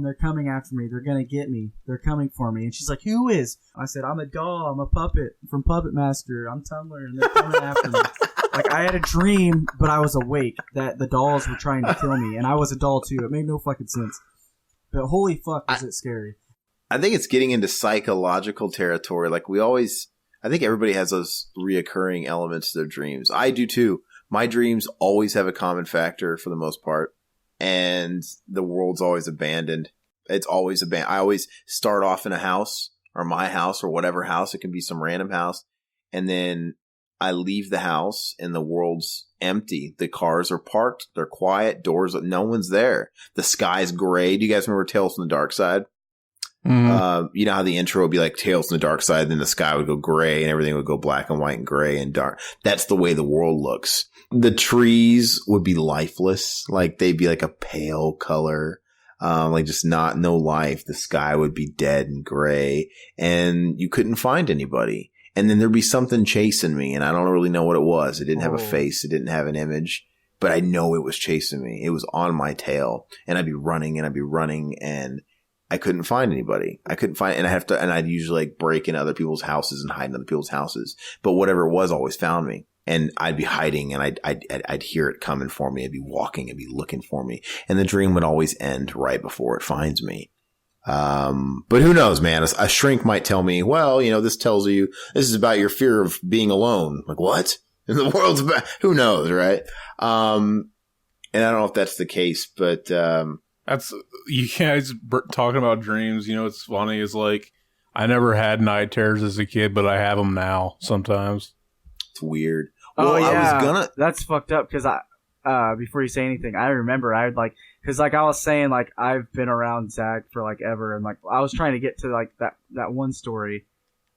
they're coming after me. They're going to get me. They're coming for me. And she's like, "Who is?" I said, "I'm a doll. I'm a puppet from Puppet Master. I'm Tumbler and they're coming after me." Like I had a dream, but I was awake that the dolls were trying to kill me and I was a doll too. It made no fucking sense. But holy fuck, was it scary. I think it's getting into psychological territory. Like I think everybody has those reoccurring elements to their dreams. I do too. My dreams always have a common factor for the most part. And the world's always abandoned. It's always abandoned. I always start off in a house or my house or whatever house. It can be some random house. And then I leave the house and the world's empty. The cars are parked. They're quiet. Doors, no one's there. The sky's gray. Do you guys remember Tales from the Dark Side? Mm-hmm. You know how the intro would be like Tales from the Dark Side, then the sky would go gray and everything would go black and white and gray and dark. That's the way the world looks. The trees would be lifeless, like they'd be like a pale color, like just no life. The sky would be dead and gray, and you couldn't find anybody. And then there'd be something chasing me, and I don't really know what it was. It didn't have a face, it didn't have an image, but I know it was chasing me. It was on my tail, and I'd be running, and I couldn't find anybody. And I'd usually like break in other people's houses and hide in other people's houses. But whatever it was always found me. And I'd be hiding and I'd hear it coming for me. I'd be walking, it'd be looking for me. And the dream would always end right before it finds me. But who knows, man? A shrink might tell me, well, this tells you, this is about your fear of being alone. Like, what? And the world's about, who knows, right? And I don't know if that's the case, but, that's you guys talking about dreams. What's funny is like I never had night terrors as a kid, but I have them now sometimes. It's weird. Well, yeah, that's fucked up because before you say anything, I remember I would like because like I was saying like I've been around Zach for like ever and like I was trying to get to like that one story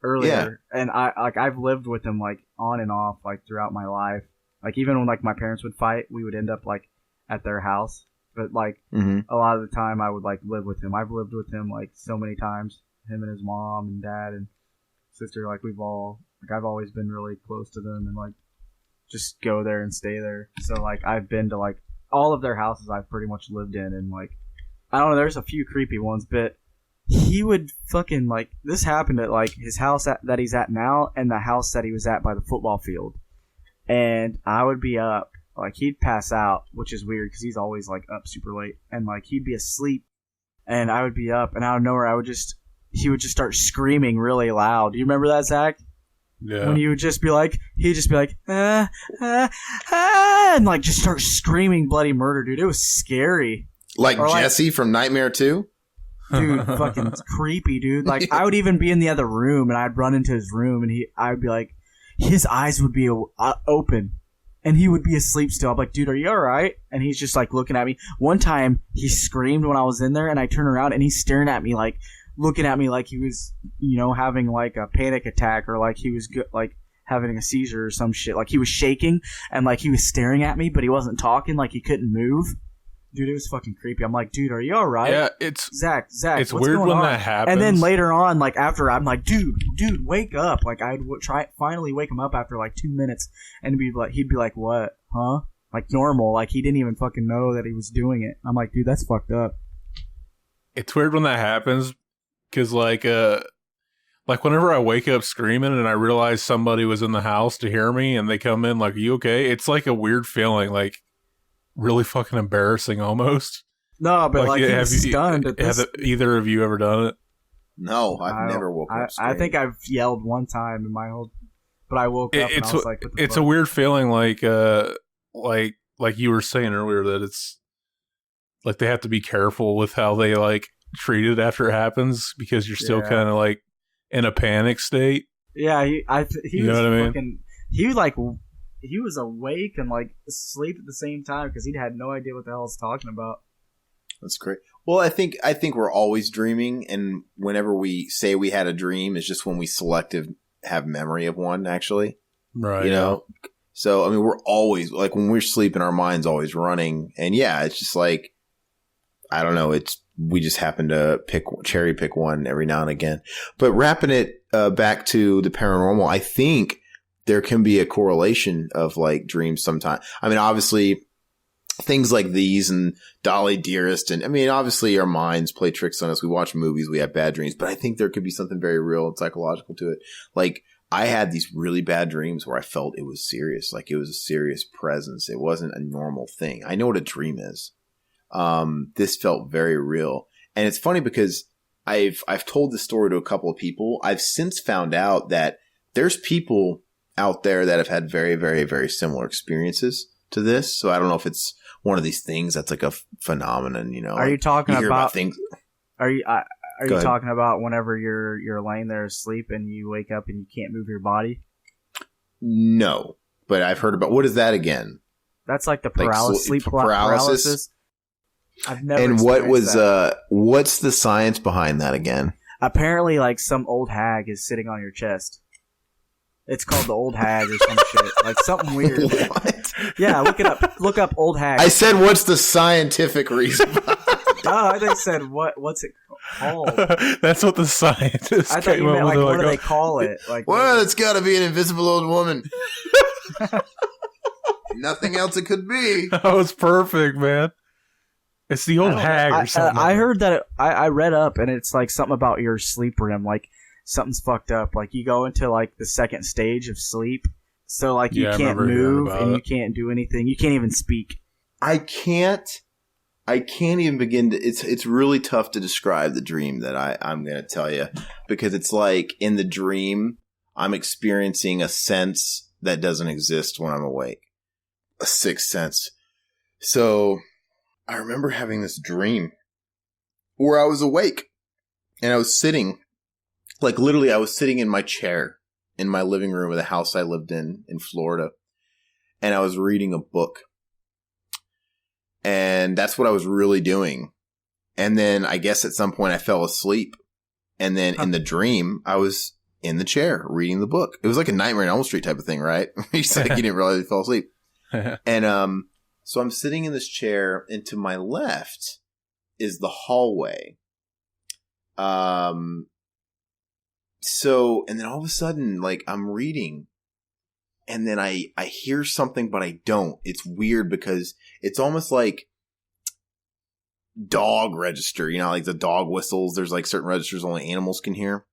earlier and I've lived with him like on and off like throughout my life. Like even when like my parents would fight, we would end up like at their house. But like a lot of the time, I would like live with him. I've lived with him like so many times. Him and his mom and dad and sister. Like I've always been really close to them and like just go there and stay there. So like I've been to like all of their houses I've pretty much lived in, and like I don't know, there's a few creepy ones, but he would fucking like this happened at like his house that he's at now and the house that he was at by the football field. And I would be up, like he'd pass out, which is weird because he's always like up super late, and like he'd be asleep and I would be up, and out of nowhere he would just start screaming really loud. Do you remember that, Zach? Yeah. When he'd just be like, and like just start screaming bloody murder, dude. It was scary. Like Jesse from Nightmare 2? Dude, fucking creepy, dude. Like I would even be in the other room and I'd run into his room and I would be like, his eyes would be open and he would be asleep still. I'm like, dude, are you all right? And he's just like looking at me. One time he screamed when I was in there and I turned around and he's staring at me like, looking at me like he was, having like a panic attack or like he was like having a seizure or some shit. Like he was shaking and like he was staring at me, but he wasn't talking, like he couldn't move. Dude, it was fucking creepy. I'm like, dude, are you all right? Yeah, Zach, it's what's weird going when on? that happens. And then later on, like after, I'm like, dude, wake up. Like I would finally wake him up after like 2 minutes, and he'd be like, what? Huh? Like normal. Like he didn't even fucking know that he was doing it. I'm like, dude, that's fucked up. It's weird when that happens. Because, like whenever I wake up screaming and I realize somebody was in the house to hear me and they come in like, are you okay? It's like a weird feeling, like really fucking embarrassing almost. No, but like he was stunned at this. Have either of you ever done it? No, I've never woke up screaming. I think I've yelled one time in my whole... But I woke up and I was like, what the it's fuck? a weird feeling, like you were saying earlier, that it's like they have to be careful with how they like treat it after it happens because you're still kind of like in a panic state. Yeah, he you was know what I mean? fucking... He was awake and like asleep at the same time because he had no idea what the hell I was talking about. That's great. Well, I think we're always dreaming, and whenever we say we had a dream, it's just when we have memory of one, actually. Right. You know? So, I mean, we're always, like, when we're sleeping, our mind's always running. And yeah, it's just like, I don't know, we just happen to cherry pick one every now and again. But wrapping it back to the paranormal, I think there can be a correlation of like dreams sometimes. I mean, obviously things like these and Dolly Dearest, and I mean, obviously our minds play tricks on us. We watch movies, we have bad dreams, but I think there could be something very real and psychological to it. Like, I had these really bad dreams where I felt it was serious, like it was a serious presence. It wasn't a normal thing. I know what a dream is. This felt very real. And it's funny because I've told this story to a couple of people. I've since found out that there's people out there that have had very, very, very similar experiences to this. So I don't know if it's one of these things that's like a phenomenon, you know. Are you talking about things? Are you talking about whenever you're laying there asleep and you wake up and you can't move your body? No, but I've heard about, what is that again? That's like the paralysis, sleep paralysis. I've never. And what's the science behind that again? Apparently, like some old hag is sitting on your chest. It's called the old hag or some shit, like something weird. What? Yeah, look it up. Look up old hag. I said, what's the scientific reason? Oh, I think I said what's it called? That's what the scientists. I thought you meant like what do they call it? Like, well, it's got to be an invisible old woman. Nothing else it could be. That was perfect, man. It's the old hag or something. I heard that. I read up, and it's like something about your sleep REM. Like something's fucked up. Like you go into like the second stage of sleep, so like you can't move and you can't do anything. You can't even speak. I can't even begin to. It's really tough to describe the dream that I'm going to tell you, because it's like in the dream I'm experiencing a sense that doesn't exist when I'm awake, a sixth sense. So I remember having this dream where I was awake and I was sitting, like literally I was sitting in my chair in my living room of the house I lived in Florida, and I was reading a book. And that's what I was really doing. And then I guess at some point I fell asleep. And then in the dream, I was in the chair reading the book. It was like a Nightmare on Elm Street type of thing, right? He's like, you didn't realize he fell asleep. And So I'm sitting in this chair, and to my left is the hallway. So, and then all of a sudden, like, I'm reading, and then I hear something, but I don't. It's weird because it's almost like dog register, you know, like the dog whistles. There's like certain registers only animals can hear.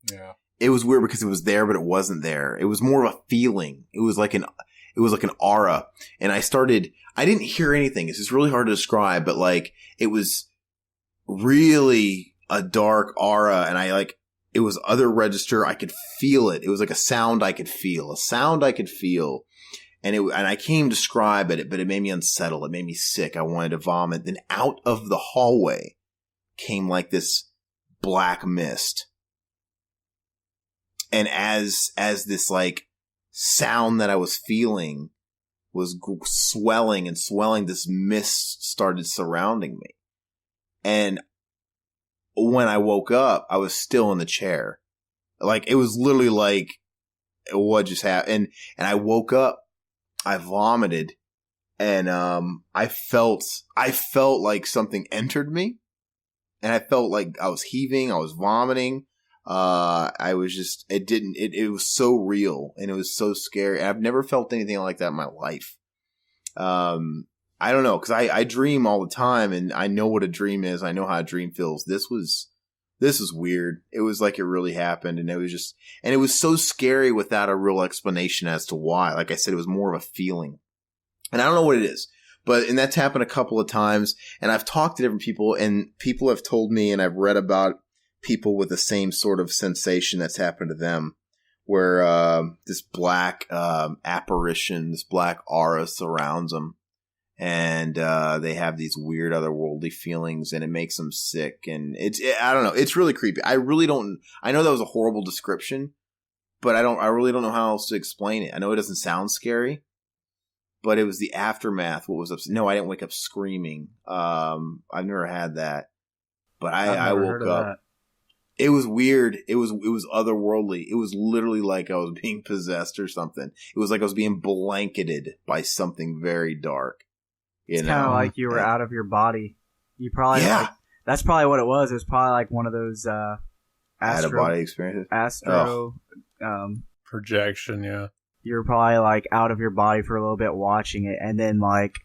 Yeah. It was weird because it was there, but it wasn't there. It was more of a feeling. It was like an aura. And I didn't hear anything. It's just really hard to describe, but like, it was really a dark aura. And it was other register. I could feel it. It was like a sound I could feel. And I can't even describe it, but it made me unsettled. It made me sick. I wanted to vomit. Then out of the hallway came like this black mist. And as this like sound that I was feeling was swelling, this mist started surrounding me. And when I woke up, I was still in the chair. Like, it was literally like, what just happened? And I woke up, I vomited, and I felt like something entered me. And I felt like I was heaving, I was vomiting. It was so real, and it was so scary. I've never felt anything like that in my life. I don't know, because I dream all the time, and I know what a dream is. I know how a dream feels. This was weird. It was like it really happened, and it was so scary without a real explanation as to why. Like I said, it was more of a feeling, and I don't know what it is. And that's happened a couple of times, and I've talked to different people, and people have told me, and I've read about people with the same sort of sensation that's happened to them, where this black apparition, this black aura surrounds them, and they have these weird otherworldly feelings, and it makes them sick, and I don't know, it's really creepy. I know that was a horrible description, but I really don't know how else to explain it. I know it doesn't sound scary, but it was the aftermath. What was up? No, I didn't wake up screaming. I've never had that, but I woke up. It was weird. It was otherworldly. It was literally like I was being possessed or something. It was like I was being blanketed by something very dark. It's kind of like you were out of your body. You probably that's probably what it was. It was probably like one of those out of body experiences. Projection, yeah. You were probably like out of your body for a little bit watching it, and then like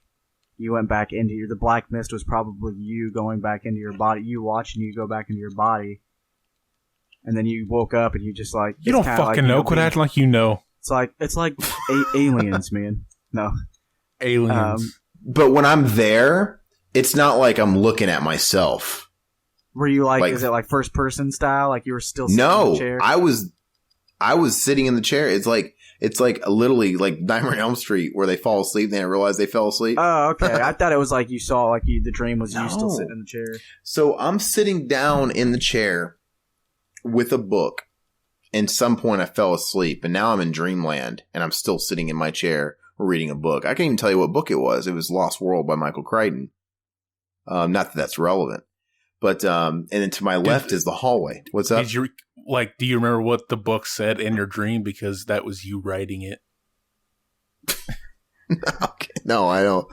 you went back into the black mist was probably you going back into your body. You watching you go back into your body. And then you woke up and you just like... You don't fucking know. Quit acting like you know. It's like aliens, man. No. Aliens. But when I'm there, it's not like I'm looking at myself. Were you like is it like first person style? Like you were still sitting in the chair? I was sitting in the chair. It's like literally like Nightmare on Elm Street where they fall asleep and they realize they fell asleep. Oh, okay. I thought it was like you saw like the dream was you still sitting in the chair. So I'm sitting down in the chair with a book. And some point I fell asleep, and now I'm in dreamland, and I'm still sitting in my chair reading a book. I can't even tell you what book it was. It was Lost World by Michael Crichton. Not that that's relevant, but and then to my left is the hallway. What's up? Do you remember what the book said in your dream? Because that was you writing it. Okay. No, I don't.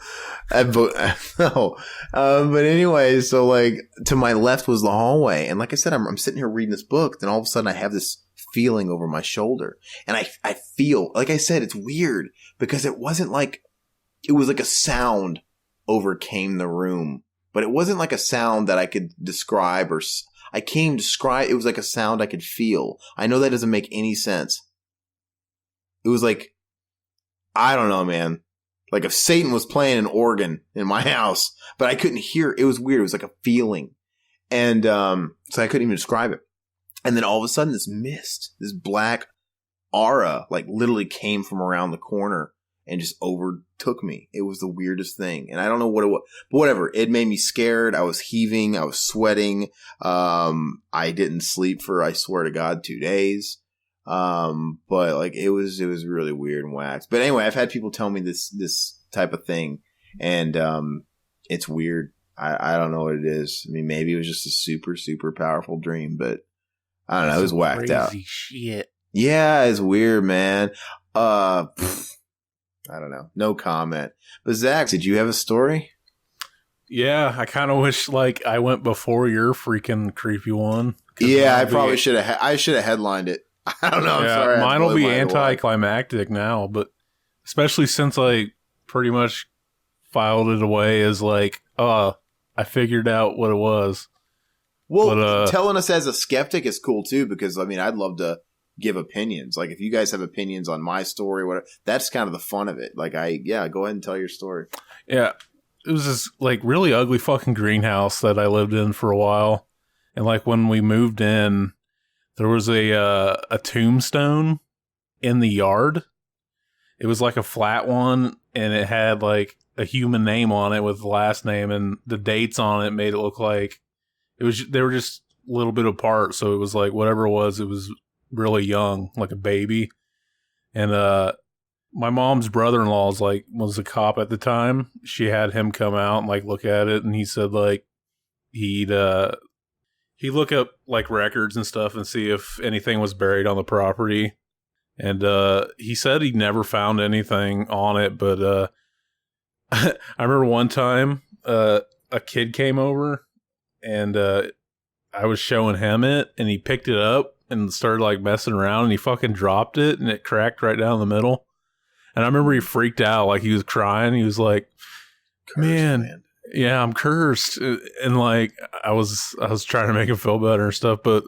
No. But anyway, so like to my left was the hallway, and like I said, I'm sitting here reading this book. Then all of a sudden, I have this feeling over my shoulder, and I feel like I said it's weird because it wasn't like it was like a sound overcame the room, but it wasn't like a sound that I could describe or I can't describe. It was like a sound I could feel. I know that doesn't make any sense. It was like, I don't know, man. Like if Satan was playing an organ in my house, but I couldn't hear. It was weird. It was like a feeling. And so I couldn't even describe it. And then all of a sudden this mist, this black aura, like literally came from around the corner and just overtook me. It was the weirdest thing. And I don't know what it was, but whatever. It made me scared. I was heaving. I was sweating. I didn't sleep for, I swear to God, 2 days. But like it was really weird and waxed. But anyway, I've had people tell me this type of thing, and it's weird. I don't know what it is. I mean, maybe it was just a super, super powerful dream, but I don't know. It was whacked crazy out. Shit. Yeah, it's weird, man. But anyway, so like to my left is the hallway. What's up? Did you I don't know. No comment. But Zach, did you have a story? Yeah, I kind of wish like I went before your freaking creepy one. Yeah, I probably should have. I should have headlined it. I don't know. I'm sorry. Mine will be anticlimactic now, but especially since I pretty much filed it away as like, I figured out what it was. Well, but, telling us as a skeptic is cool too, because I mean, I'd love to give opinions. Like if you guys have opinions on my story, whatever, that's kind of the fun of it. Like go ahead and tell your story. Yeah. It was this like really ugly fucking greenhouse that I lived in for a while. And like when we moved in, there was a tombstone in the yard. It was like a flat one, and it had like a human name on it with the last name, and the dates on it made it look like they were just a little bit apart. So it was like whatever it was really young, like a baby. And my mom's brother-in-law was a cop at the time. She had him come out and like look at it, and he said like he'd look up like records and stuff and see if anything was buried on the property. And he said he never found anything on it, but I remember one time a kid came over and I was showing him it, and he picked it up and started like messing around, and he fucking dropped it and it cracked right down the middle. And I remember he freaked out, like he was crying. He was like, man. Yeah, I'm cursed. And like I was trying to make him feel better and stuff, but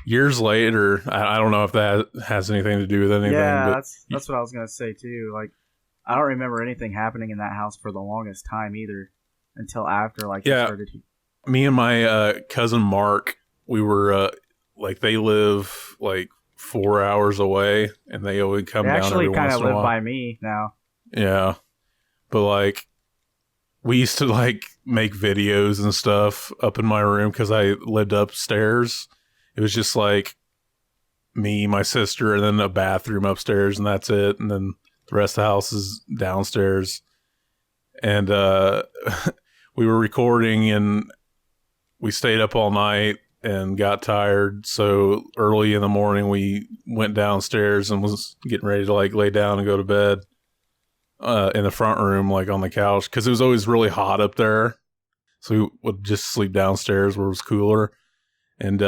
years later, I don't know if that has anything to do with anything. Yeah, but that's what I was gonna say too. Like, I don't remember anything happening in that house for the longest time either, until after like yeah, started. Me and my cousin Mark, we were like they live like 4 hours away, and they would come down every once in a while. They actually kind of live by me now. Yeah, but like we used to like make videos and stuff up in my room because I lived upstairs. It was just like me, my sister, and then a bathroom upstairs, and that's it. And then the rest of the house is downstairs. And we were recording, and we stayed up all night and got tired. So early in the morning, we went downstairs and was getting ready to like lay down and go to bed in the front room, like on the couch, because it was always really hot up there. So we would just sleep downstairs where it was cooler. And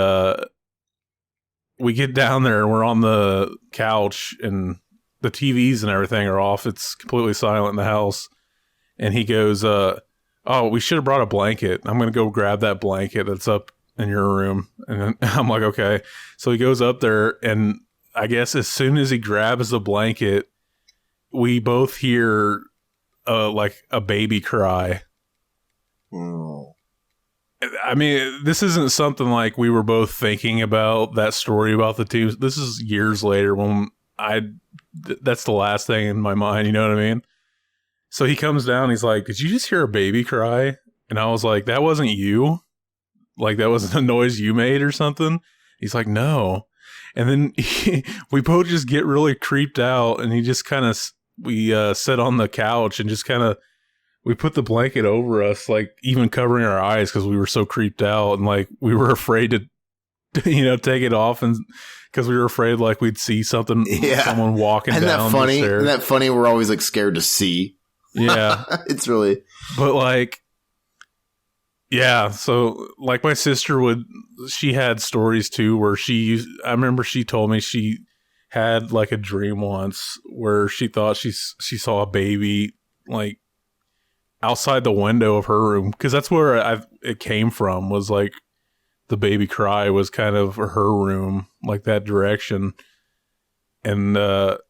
we get down there and we're on the couch and the TVs and everything are off. It's completely silent in the house. And he goes, oh, we should have brought a blanket. I'm going to go grab that blanket that's up in your room. And I'm like, okay. So he goes up there, and I guess as soon as he grabs the blanket, we both hear like a baby cry. Oh. I mean, this isn't something like we were both thinking about that story about the two. This is years later when that's the last thing in my mind. You know what I mean? So he comes down. He's like, did you just hear a baby cry? And I was like, that wasn't you. Like, that wasn't a noise you made or something. He's like, no. And then we both just get really creeped out. And he just kind of, we sit on the couch and just kind of, we put the blanket over us, like even covering our eyes because we were so creeped out, and like we were afraid to, take it off, and because we were afraid like we'd see something, someone walking down the stairs. Isn't that funny? We're always like scared to see. Yeah, it's really. But like, yeah. So like my sister she had stories too where I remember she told me she had like a dream once where she thought she saw a baby like outside the window of her room, because that's where it came from, was like the baby cry was kind of her room, like that direction. And but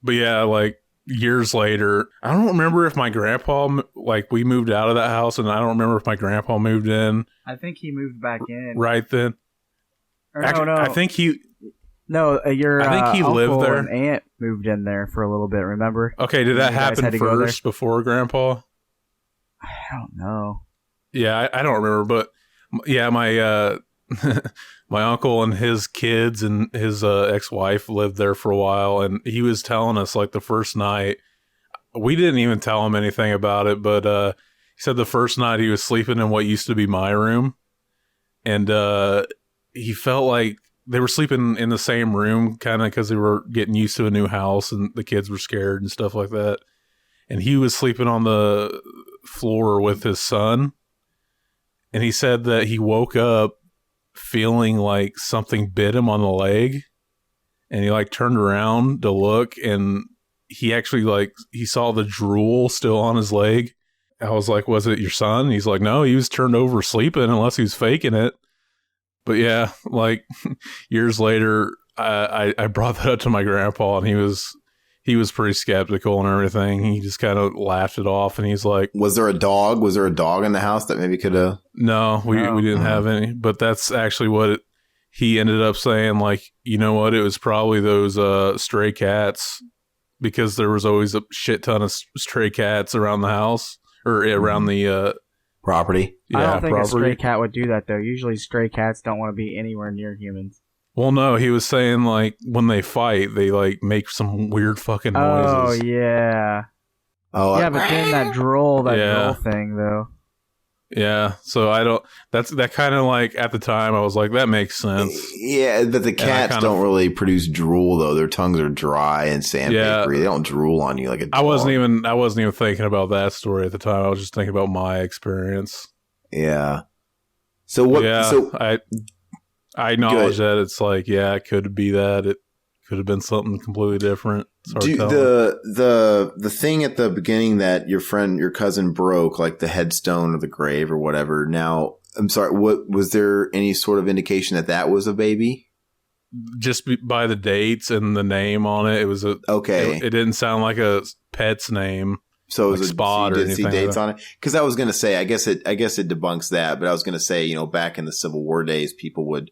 yeah, like years later, I don't remember if my grandpa, like we moved out of that house, and I don't remember if my grandpa moved in. I think he moved back in right then. Or Actually, no, I think he. No, I think he lived there. And aunt moved in there for a little bit. Remember? Okay, did that happen first before grandpa? I don't know. Yeah, I don't remember, but yeah, my my uncle and his kids and his ex-wife lived there for a while, and he was telling us like the first night, we didn't even tell him anything about it, but he said the first night he was sleeping in what used to be my room, and he felt like they were sleeping in the same room, kind of because they were getting used to a new house and the kids were scared and stuff like that. and he was sleeping on the floor with his son. And he said that he woke up feeling like something bit him on the leg, and he like turned around to look, and he actually like he saw the drool still on his leg. I was like, was it your son? And he's like, no, he was turned over sleeping unless he was faking it. But yeah, like years later, I brought that up to my grandpa, and he was pretty skeptical and everything. He just kind of laughed it off, and he's like, Was there a dog? Was there a dog in the house that maybe could have? No, we didn't have any. But that's actually what he ended up saying. Like, you know what? It was probably those stray cats, because there was always a shit ton of stray cats around the house or around the Property. I yeah, don't think property. a stray cat would do that, though. Usually stray cats don't want to be anywhere near humans. Well, no, he was saying like when they fight, they like make some weird fucking noises. Oh, yeah. Oh, Yeah, but then that drool thing, though. Yeah, so I don't. That kind of like at the time I was like, that makes sense. Yeah, but the cats don't really produce drool though. Their tongues are dry and sandpapery. They don't drool on you like a dog. I wasn't even thinking about that story at the time. I was just thinking about my experience. Yeah. So what? Yeah, so I acknowledge that it's like, yeah, it could be that. It could have been something completely different. The thing at the beginning that your cousin broke, like the headstone or the grave or whatever. Now, I'm sorry. What was there any sort of indication that was a baby? Just by the dates and the name on it, it was okay. It didn't sound like a pet's name. So it was was a spot or anything. See dates on it? Because I was going to say, I guess it debunks that. But I was going to say, back in the Civil War days, people would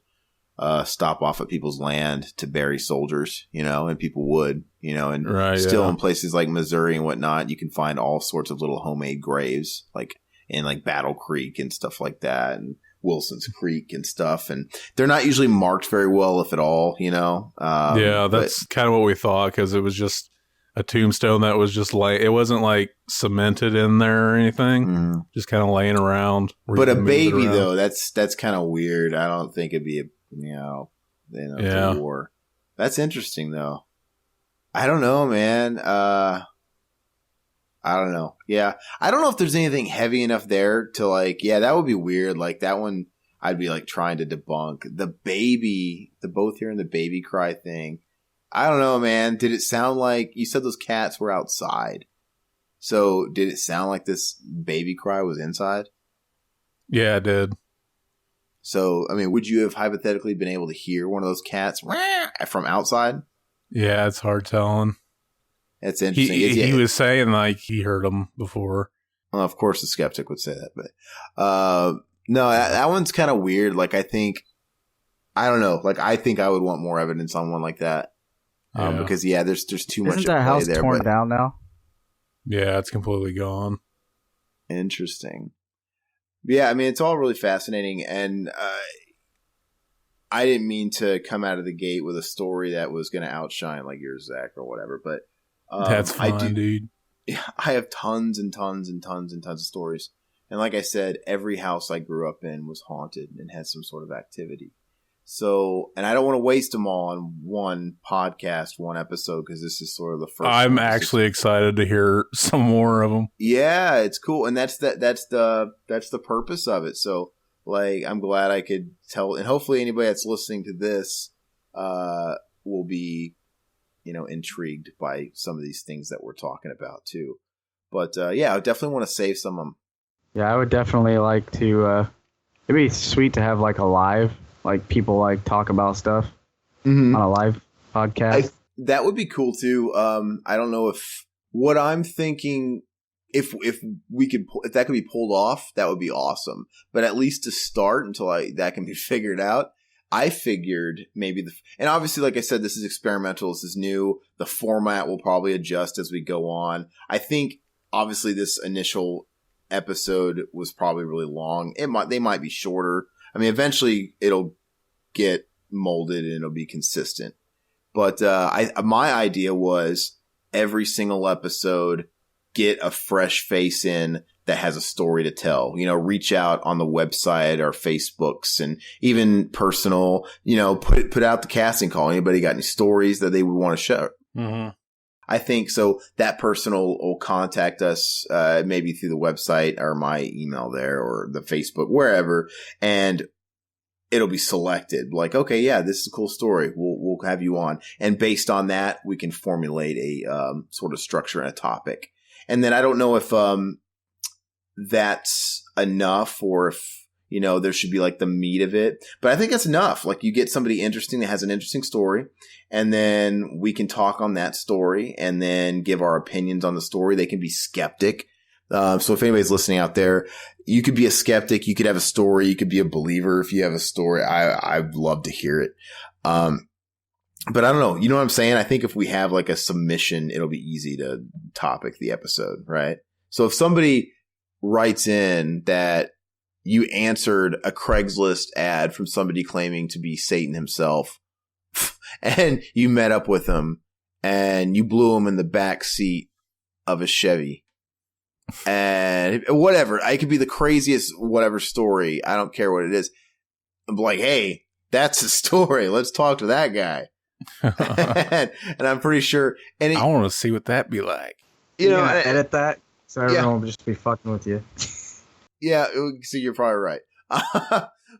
stop off at people's land to bury soldiers, and people would, and in places like Missouri and whatnot, you can find all sorts of little homemade graves, like in like Battle Creek and stuff like that, and Wilson's Creek and stuff, and they're not usually marked very well, if at all, that's kind of what we thought, because it was just a tombstone that was just like, it wasn't like cemented in there or anything, just kind of laying around. But a baby though, that's kind of weird. I don't think it'd be the war. That's interesting though. I don't know, man. I don't know. Yeah. I don't know if there's anything heavy enough there to like, yeah, that would be weird. Like that one, I'd be like trying to debunk. The both hearing the baby cry thing. I don't know, man. Did it sound like, you said those cats were outside. So did it sound like this baby cry was inside? Yeah, it did. So, I mean, would you have hypothetically been able to hear one of those cats from outside? Yeah, it's hard telling. That's interesting. He was saying like he heard them before. Well, of course, the skeptic would say that, but no, that one's kind of weird. Like, I don't know. Like, I think I would want more evidence on one like that, because there's too much. Isn't that house torn down now? Yeah, it's completely gone. Interesting. Yeah, I mean, it's all really fascinating, and I didn't mean to come out of the gate with a story that was going to outshine like yours, Zach, or whatever, but that's fine, dude. I have tons and tons and tons and tons of stories, and like I said, every house I grew up in was haunted and had some sort of activity. So, and I don't want to waste them all on one podcast, one episode, because this is sort of the first. I'm actually excited to hear some more of them. Yeah, it's cool, and that's the purpose of it. So, like, I'm glad I could tell, and hopefully anybody that's listening to this will be, intrigued by some of these things that we're talking about too. But yeah, I definitely want to save some of them. Yeah, I would definitely like to. It'd be sweet to have like a live. Like people like talk about stuff on a live podcast. That would be cool too. I don't know if what I'm thinking, if that could be pulled off, that would be awesome. But at least to start until that can be figured out, I figured maybe and obviously, like I said, this is experimental. This is new. The format will probably adjust as we go on. I think obviously this initial episode was probably really long. They might be shorter. I mean, eventually it'll get molded and it'll be consistent. But my idea was every single episode, get a fresh face in that has a story to tell. Reach out on the website or Facebooks and even personal. Put out the casting call. Anybody got any stories that they would want to share? Mm-hmm. I think so. That person will contact us, maybe through the website or my email there or the Facebook, wherever. And it'll be selected like, okay, yeah, this is a cool story. We'll have you on. And based on that, we can formulate a, sort of structure and a topic. And then I don't know if, that's enough or if, there should be like the meat of it, but I think that's enough. Like you get somebody interesting that has an interesting story, and then we can talk on that story and then give our opinions on the story. They can be skeptic. So if anybody's listening out there, you could be a skeptic. You could have a story. You could be a believer. If you have a story, I'd love to hear it. But I don't know. You know what I'm saying? I think if we have like a submission, it'll be easy to topic the episode, right? So if somebody writes in that you answered a Craigslist ad from somebody claiming to be Satan himself, and you met up with him and you blew him in the back seat of a Chevy, and whatever, it could be the craziest whatever story. I don't care what it is. I'm like, hey, that's a story. Let's talk to that guy. and I'm pretty sure. And I want to see what that'd be like. Edit that so everyone will just be fucking with you. Yeah, so you're probably right.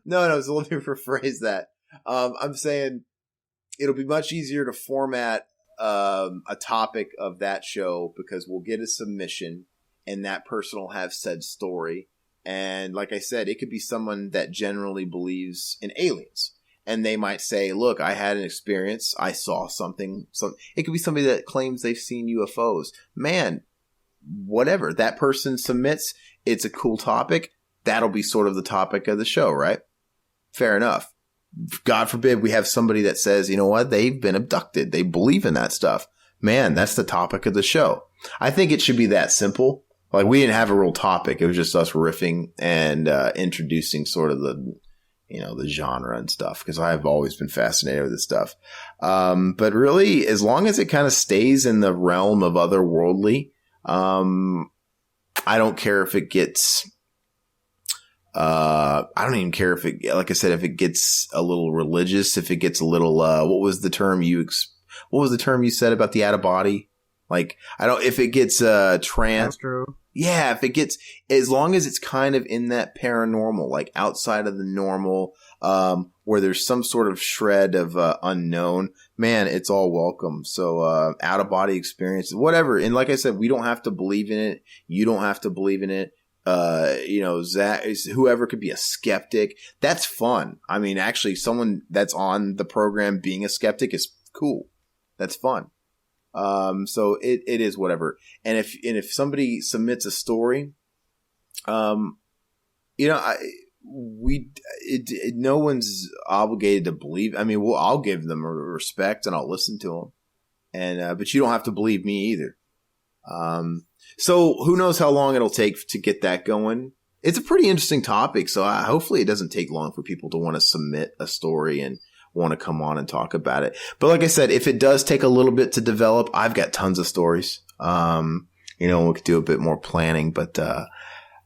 No, so let me rephrase that. I'm saying it'll be much easier to format a topic of that show because we'll get a submission and that person will have said story. And like I said, it could be someone that generally believes in aliens. And they might say, look, I had an experience. I saw something. It could be somebody that claims they've seen UFOs. Man, whatever. That person submits. It's a cool topic. That'll be sort of the topic of the show, right? Fair enough. God forbid we have somebody that says, you know what? They've been abducted. They believe in that stuff. Man, that's the topic of the show. I think it should be that simple. Like we didn't have a real topic. It was just us riffing and introducing sort of the genre and stuff, because I've always been fascinated with this stuff. But really, as long as it kind of stays in the realm of otherworldly, I don't care if it gets, I don't even care if it, like I said, if it gets a little religious, if it gets a little, what was the term you said about the out of body? Like, if it gets, Astro. Yeah, if it gets, as long as it's kind of in that paranormal, like outside of the normal, where there's some sort of shred of unknown, man, it's all welcome. So out of body experiences, whatever. And like I said, we don't have to believe in it. You don't have to believe in it. Zach, whoever could be a skeptic. That's fun. I mean, actually, someone that's on the program being a skeptic is cool. That's fun. So it is whatever. And if somebody submits a story, no one's obligated to believe. I mean, I'll give them respect and I'll listen to them, but you don't have to believe me either. So who knows how long it'll take to get that going. It's a pretty interesting topic. So hopefully it doesn't take long for people to want to submit a story and want to come on and talk about it. But like I said, if it does take a little bit to develop, I've got tons of stories. We could do a bit more planning, but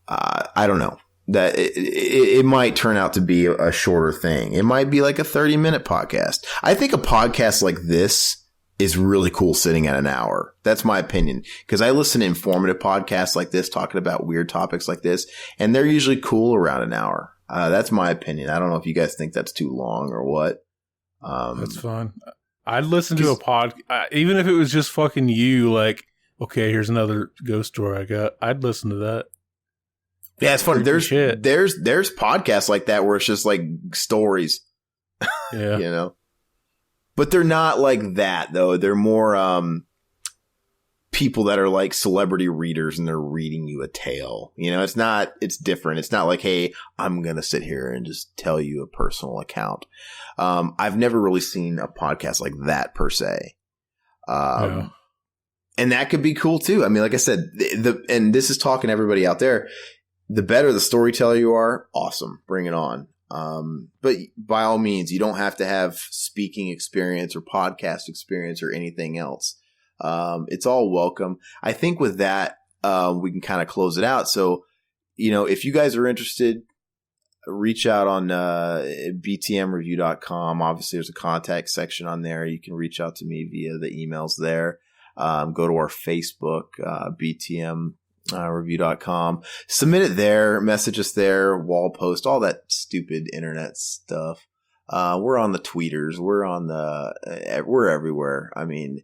I don't know. That it might turn out to be a shorter thing. It might be like a 30-minute podcast. I think a podcast like this is really cool sitting at an hour. That's my opinion, because I listen to informative podcasts like this talking about weird topics like this, and they're usually cool around an hour. That's my opinion. I don't know if you guys think that's too long or what. That's fine. I'd listen to a pod, even if it was just fucking you. Like, okay, here's another ghost story I got. I'd listen to that. Yeah, it's funny. There's podcasts like that where it's just like stories. Yeah, but they're not like that though. They're more people that are like celebrity readers and they're reading you a tale. It's different. It's not like, hey, I'm going to sit here and just tell you a personal account. I've never really seen a podcast like that per se. And that could be cool too. I mean, like I said, and this is talking to everybody out there, the better the storyteller you are, awesome. Bring it on. But by all means, you don't have to have speaking experience or podcast experience or anything else. It's all welcome. I think with that, we can kind of close it out. So, if you guys are interested, reach out on btmreview.com. Obviously, there's a contact section on there. You can reach out to me via the emails there. Go to our Facebook, BTM. Review.com. Submit it there, message us there, wall post, all that stupid internet stuff. We're on the tweeters, we're everywhere. I mean,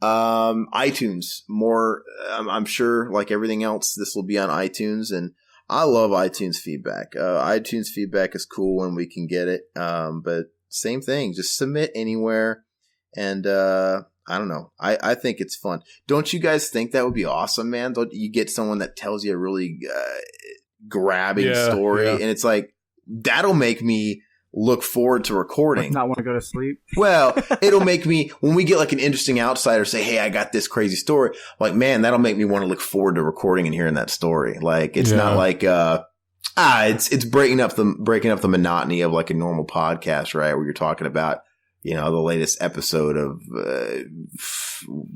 iTunes more, I'm sure like everything else, this will be on iTunes, and I love iTunes feedback. iTunes feedback is cool when we can get it. But same thing, just submit anywhere. And, I don't know. I think it's fun. Don't you guys think that would be awesome, man? Don't you get someone that tells you a really grabbing story, and it's like that'll make me look forward to recording. Not want to go to sleep. Well, it'll make me, when we get like an interesting outsider say, "Hey, I got this crazy story," like, man, that'll make me want to look forward to recording and hearing that story. Like, it's not like it's breaking up the monotony of like a normal podcast, right? Where you're talking about, you know, the latest episode of,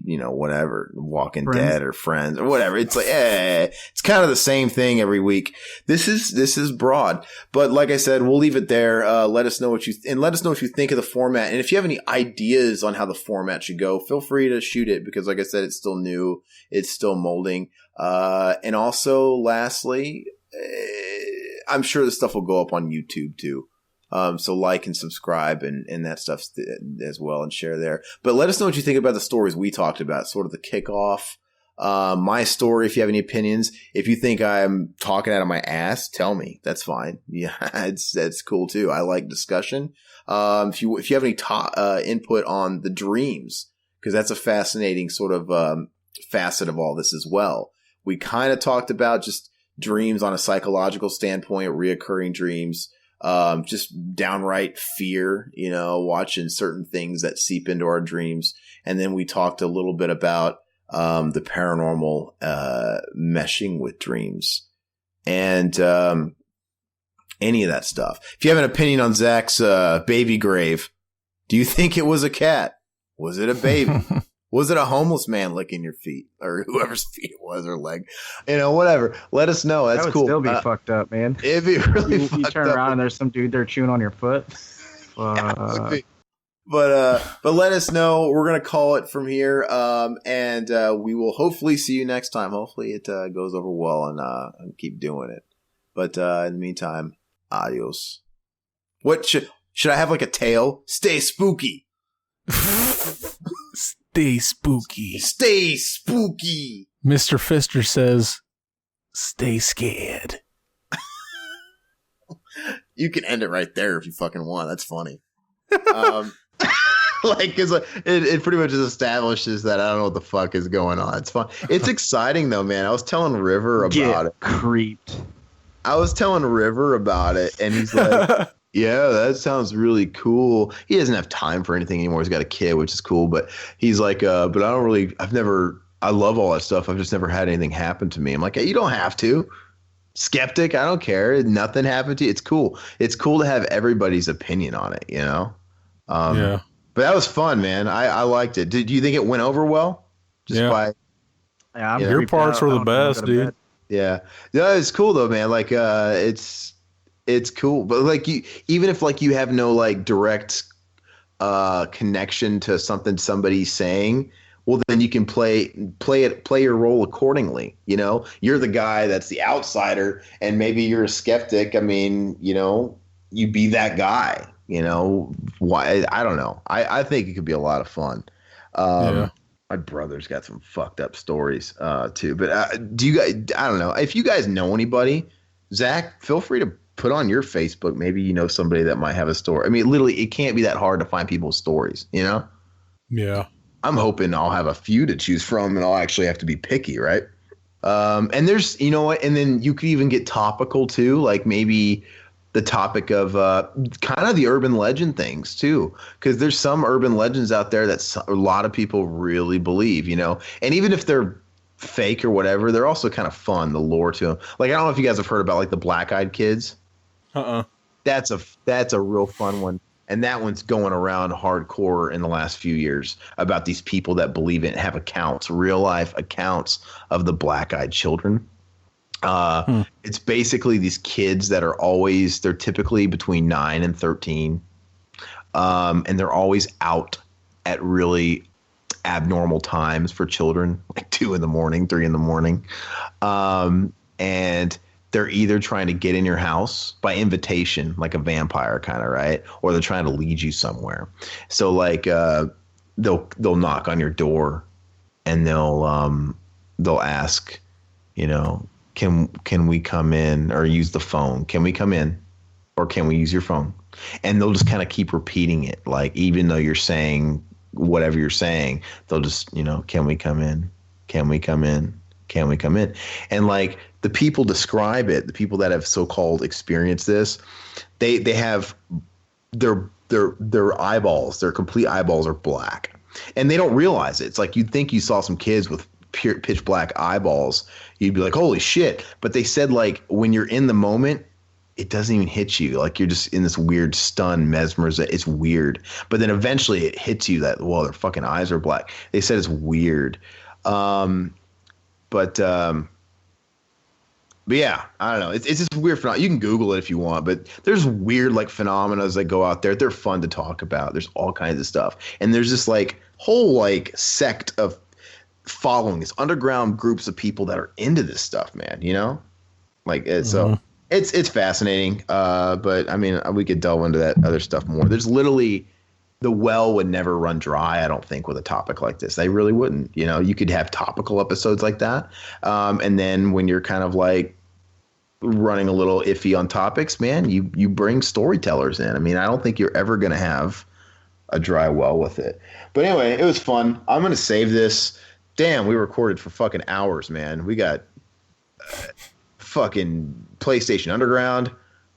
you know, whatever, Walking Dead or Friends or whatever. It's like, it's kind of the same thing every week. This is broad, but like I said, we'll leave it there. Let us know what you think of the format. And if you have any ideas on how the format should go, feel free to shoot it, because like I said, it's still new. It's still molding. And also lastly, I'm sure this stuff will go up on YouTube too. So like and subscribe and that stuff as well, and share there. But let us know what you think about the stories we talked about, sort of the kickoff. My story, if you have any opinions. If you think I'm talking out of my ass, tell me. That's fine. Yeah, that's cool too. I like discussion. If you have any input on the dreams, because that's a fascinating sort of facet of all this as well. We kind of talked about just dreams on a psychological standpoint, reoccurring dreams. Just downright fear, you know, watching certain things that seep into our dreams. And then we talked a little bit about the paranormal meshing with dreams and any of that stuff. If you have an opinion on Zach's baby grave, do you think it was a cat? Was it a baby? Was it a homeless man licking your feet, or whoever's feet it was, or leg? You know, whatever. Let us know. That's that would cool. Still be fucked up, man. It'd be really you fucked turn up. around and there's some dude there chewing on your foot. Yeah, it would be. But let us know. We're gonna call it from here. And we will hopefully see you next time. Hopefully it goes over well and keep doing it. But in the meantime, adios. What should I have, like a tail? Stay spooky. Stay spooky. Stay spooky. Mr. Fister says, stay scared. You can end it right there if you fucking want. That's funny. Like, cause it pretty much just establishes that I don't know what the fuck is going on. It's fun. It's exciting though, man. I was telling River about it. Creeped. I was telling River about it, and he's like, "Yeah, that sounds really cool." He doesn't have time for anything anymore. He's got a kid, which is cool. But he's like, "But I don't really. I love all that stuff. I've just never had anything happen to me." I'm like, "Hey, you don't have to." Skeptic, I don't care. Nothing happened to you. It's cool. It's cool to have everybody's opinion on it, you know? Yeah. But that was fun, man. I liked it. Did you think it went over well? Yeah. Yeah, Your parts were the best, dude. Yeah. Yeah, it's cool though, man. Like it's cool. But like even if like you have no like direct connection to something somebody's saying, well then you can play your role accordingly. You know? You're the guy that's the outsider, and maybe you're a skeptic. I mean, you know, you be that guy. You know, why? I don't know. I think it could be a lot of fun. Yeah. My brother's got some fucked up stories too. But do you guys? I don't know. If you guys know anybody, Zach, feel free to put on your Facebook. Maybe you know somebody that might have a story. I mean, literally, it can't be that hard to find people's stories. You know? Yeah. I'm hoping I'll have a few to choose from, and I'll actually have to be picky, right? And there's, you know what? And then you could even get topical too, like maybe the topic of kind of the urban legend things too, because there's some urban legends out there that a lot of people really believe, you know, and even if they're fake or whatever, they're also kind of fun, the lore to them. Like, I don't know if you guys have heard about like the Black-Eyed Kids. That's a real fun one. And that one's going around hardcore in the last few years about these people that believe it and have accounts, real life accounts of the Black-Eyed Children. It's basically these kids that are they're typically between 9 and 13. And they're always out at really abnormal times for children, like 2 a.m, 3 a.m. And they're either trying to get in your house by invitation, like a vampire kind of, right? Or they're trying to lead you somewhere. So like they'll knock on your door and they'll ask, you know, can we come in, or use the phone? Can we come in, or can we use your phone? And they'll just kind of keep repeating it, like even though you're saying whatever you're saying, they'll just, you know, can we come in? Can we come in? Can we come in? And like the people describe it, the people that have so-called experienced this, they have their eyeballs, their complete eyeballs are black, and they don't realize it. It's like you'd think you saw some kids with pitch black eyeballs, you'd be like, holy shit. But they said like when you're in the moment, it doesn't even hit you. Like you're just in this weird stun mesmerization. It's weird. But then eventually it hits you that, well, their fucking eyes are black. They said it's weird. But yeah, I don't know. It's just weird phenomenon. You can Google it if you want, but there's weird like phenomena that go out there. They're fun to talk about. There's all kinds of stuff. And there's this like whole like sect of following, these underground groups of people that are into this stuff, man, you know? Like so it's fascinating. But I mean, we could delve into that other stuff more. There's literally, the well would never run dry, I don't think, with a topic like this. They really wouldn't. You know, you could have topical episodes like that. And then when you're kind of like running a little iffy on topics, man, you bring storytellers in. I mean, I don't think you're ever going to have a dry well with it. But anyway, it was fun. I'm going to save this. Damn, we recorded for fucking hours, man. We got fucking PlayStation Underground.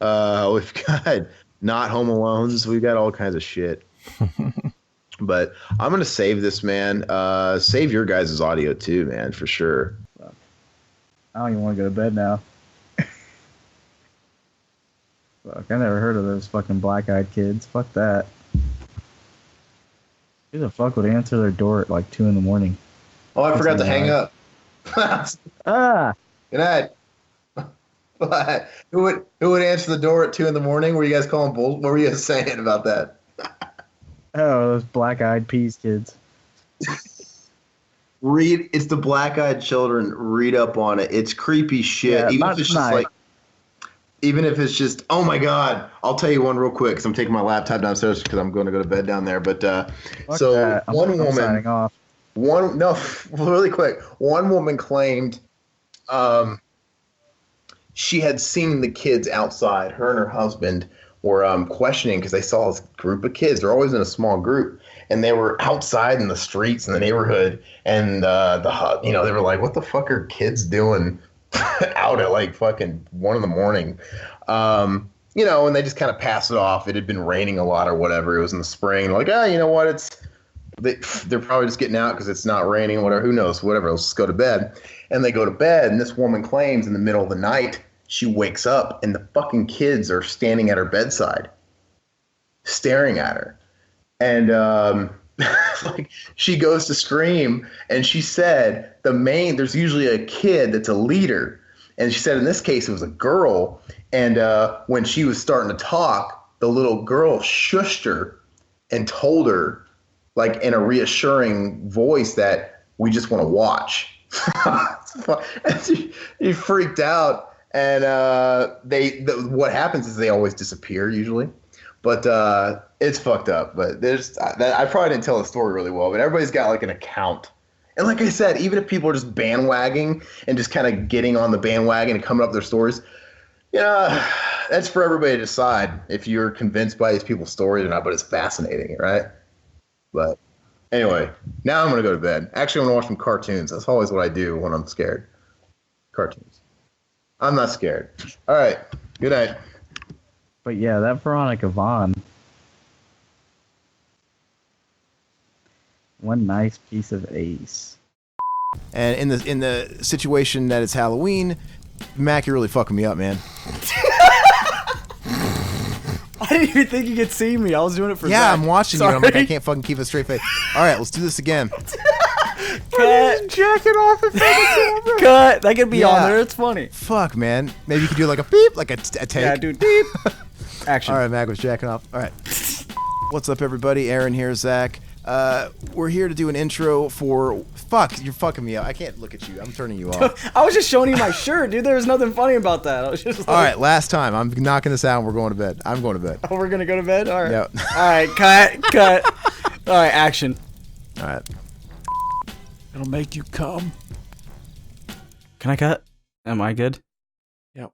We've got Not Home Alones. We've got all kinds of shit. But I'm gonna save this, man. Save your guys' audio too, man, for sure. I don't even want to go to bed now. Fuck, I never heard of those fucking black-eyed kids. Fuck that. Who the fuck would answer their door at like 2 a.m? Oh, I forgot to hang up. Good night. But who would answer the door at 2 a.m? Were you guys calling bull? What were you guys saying about that? Oh, those black-eyed peas kids. It's the black-eyed children. Read up on it. It's creepy shit. Yeah, even if it's just like, even if it's just, oh my god, I'll tell you one real quick because I'm taking my laptop downstairs because I'm going to go to bed down there. But so one woman, signing off. Really quick. One woman claimed, she had seen the kids outside. Her and her husband were questioning because they saw this group of kids. They're always in a small group, and they were outside in the streets in the neighborhood. And they were like, "What the fuck are kids doing out at like fucking 1 a.m?" And they just kind of pass it off. It had been raining a lot or whatever. It was in the spring. They're like, you know what? They're probably just getting out because it's not raining, whatever. Who knows? Whatever. Let's just go to bed. And they go to bed, and this woman claims in the middle of the night, she wakes up and the fucking kids are standing at her bedside, staring at her. And like she goes to scream, and she said there's usually a kid that's a leader. And she said in this case it was a girl. And when she was starting to talk, the little girl shushed her and told her, like in a reassuring voice, that we just want to watch. And she freaked out. And what happens is they always disappear usually, but it's fucked up. But I probably didn't tell the story really well, but everybody's got like an account. And like I said, even if people are just bandwagoning and just kind of getting on the bandwagon and coming up with their stories, that's for everybody to decide if you're convinced by these people's stories or not. But it's fascinating, right? But anyway, now I'm gonna go to bed. Actually, I'm gonna watch some cartoons. That's always what I do when I'm scared. Cartoons. I'm not scared. All right. Good night. But yeah, that Veronica Vaughn. One nice piece of ace. And in the situation that it's Halloween, Mac, you're really fucking me up, man. I didn't even think you could see me. I was doing it for Yeah, Zach. I'm watching you. And I'm like, I can't fucking keep a straight face. All right, let's do this again. Cut. Jacking off in front of the camera. Cut. That could be on there. It's funny. Fuck, man. Maybe you could do like a beep, like a take. Yeah, dude. Beep. Action. All right, Mac was jacking off. All right. What's up, everybody? Aaron here, Zach. We're here to do an intro for... Fuck, you're fucking me up. I can't look at you. I'm turning you off. I was just showing you my shirt, dude. There was nothing funny about that. I was just like, All right, last time. I'm knocking this out and we're going to bed. I'm going to bed. oh, we're going to go to bed? All right. Yep. All right, cut. All right, action. All right. It'll make you come. Can I cut? Am I good? Yep.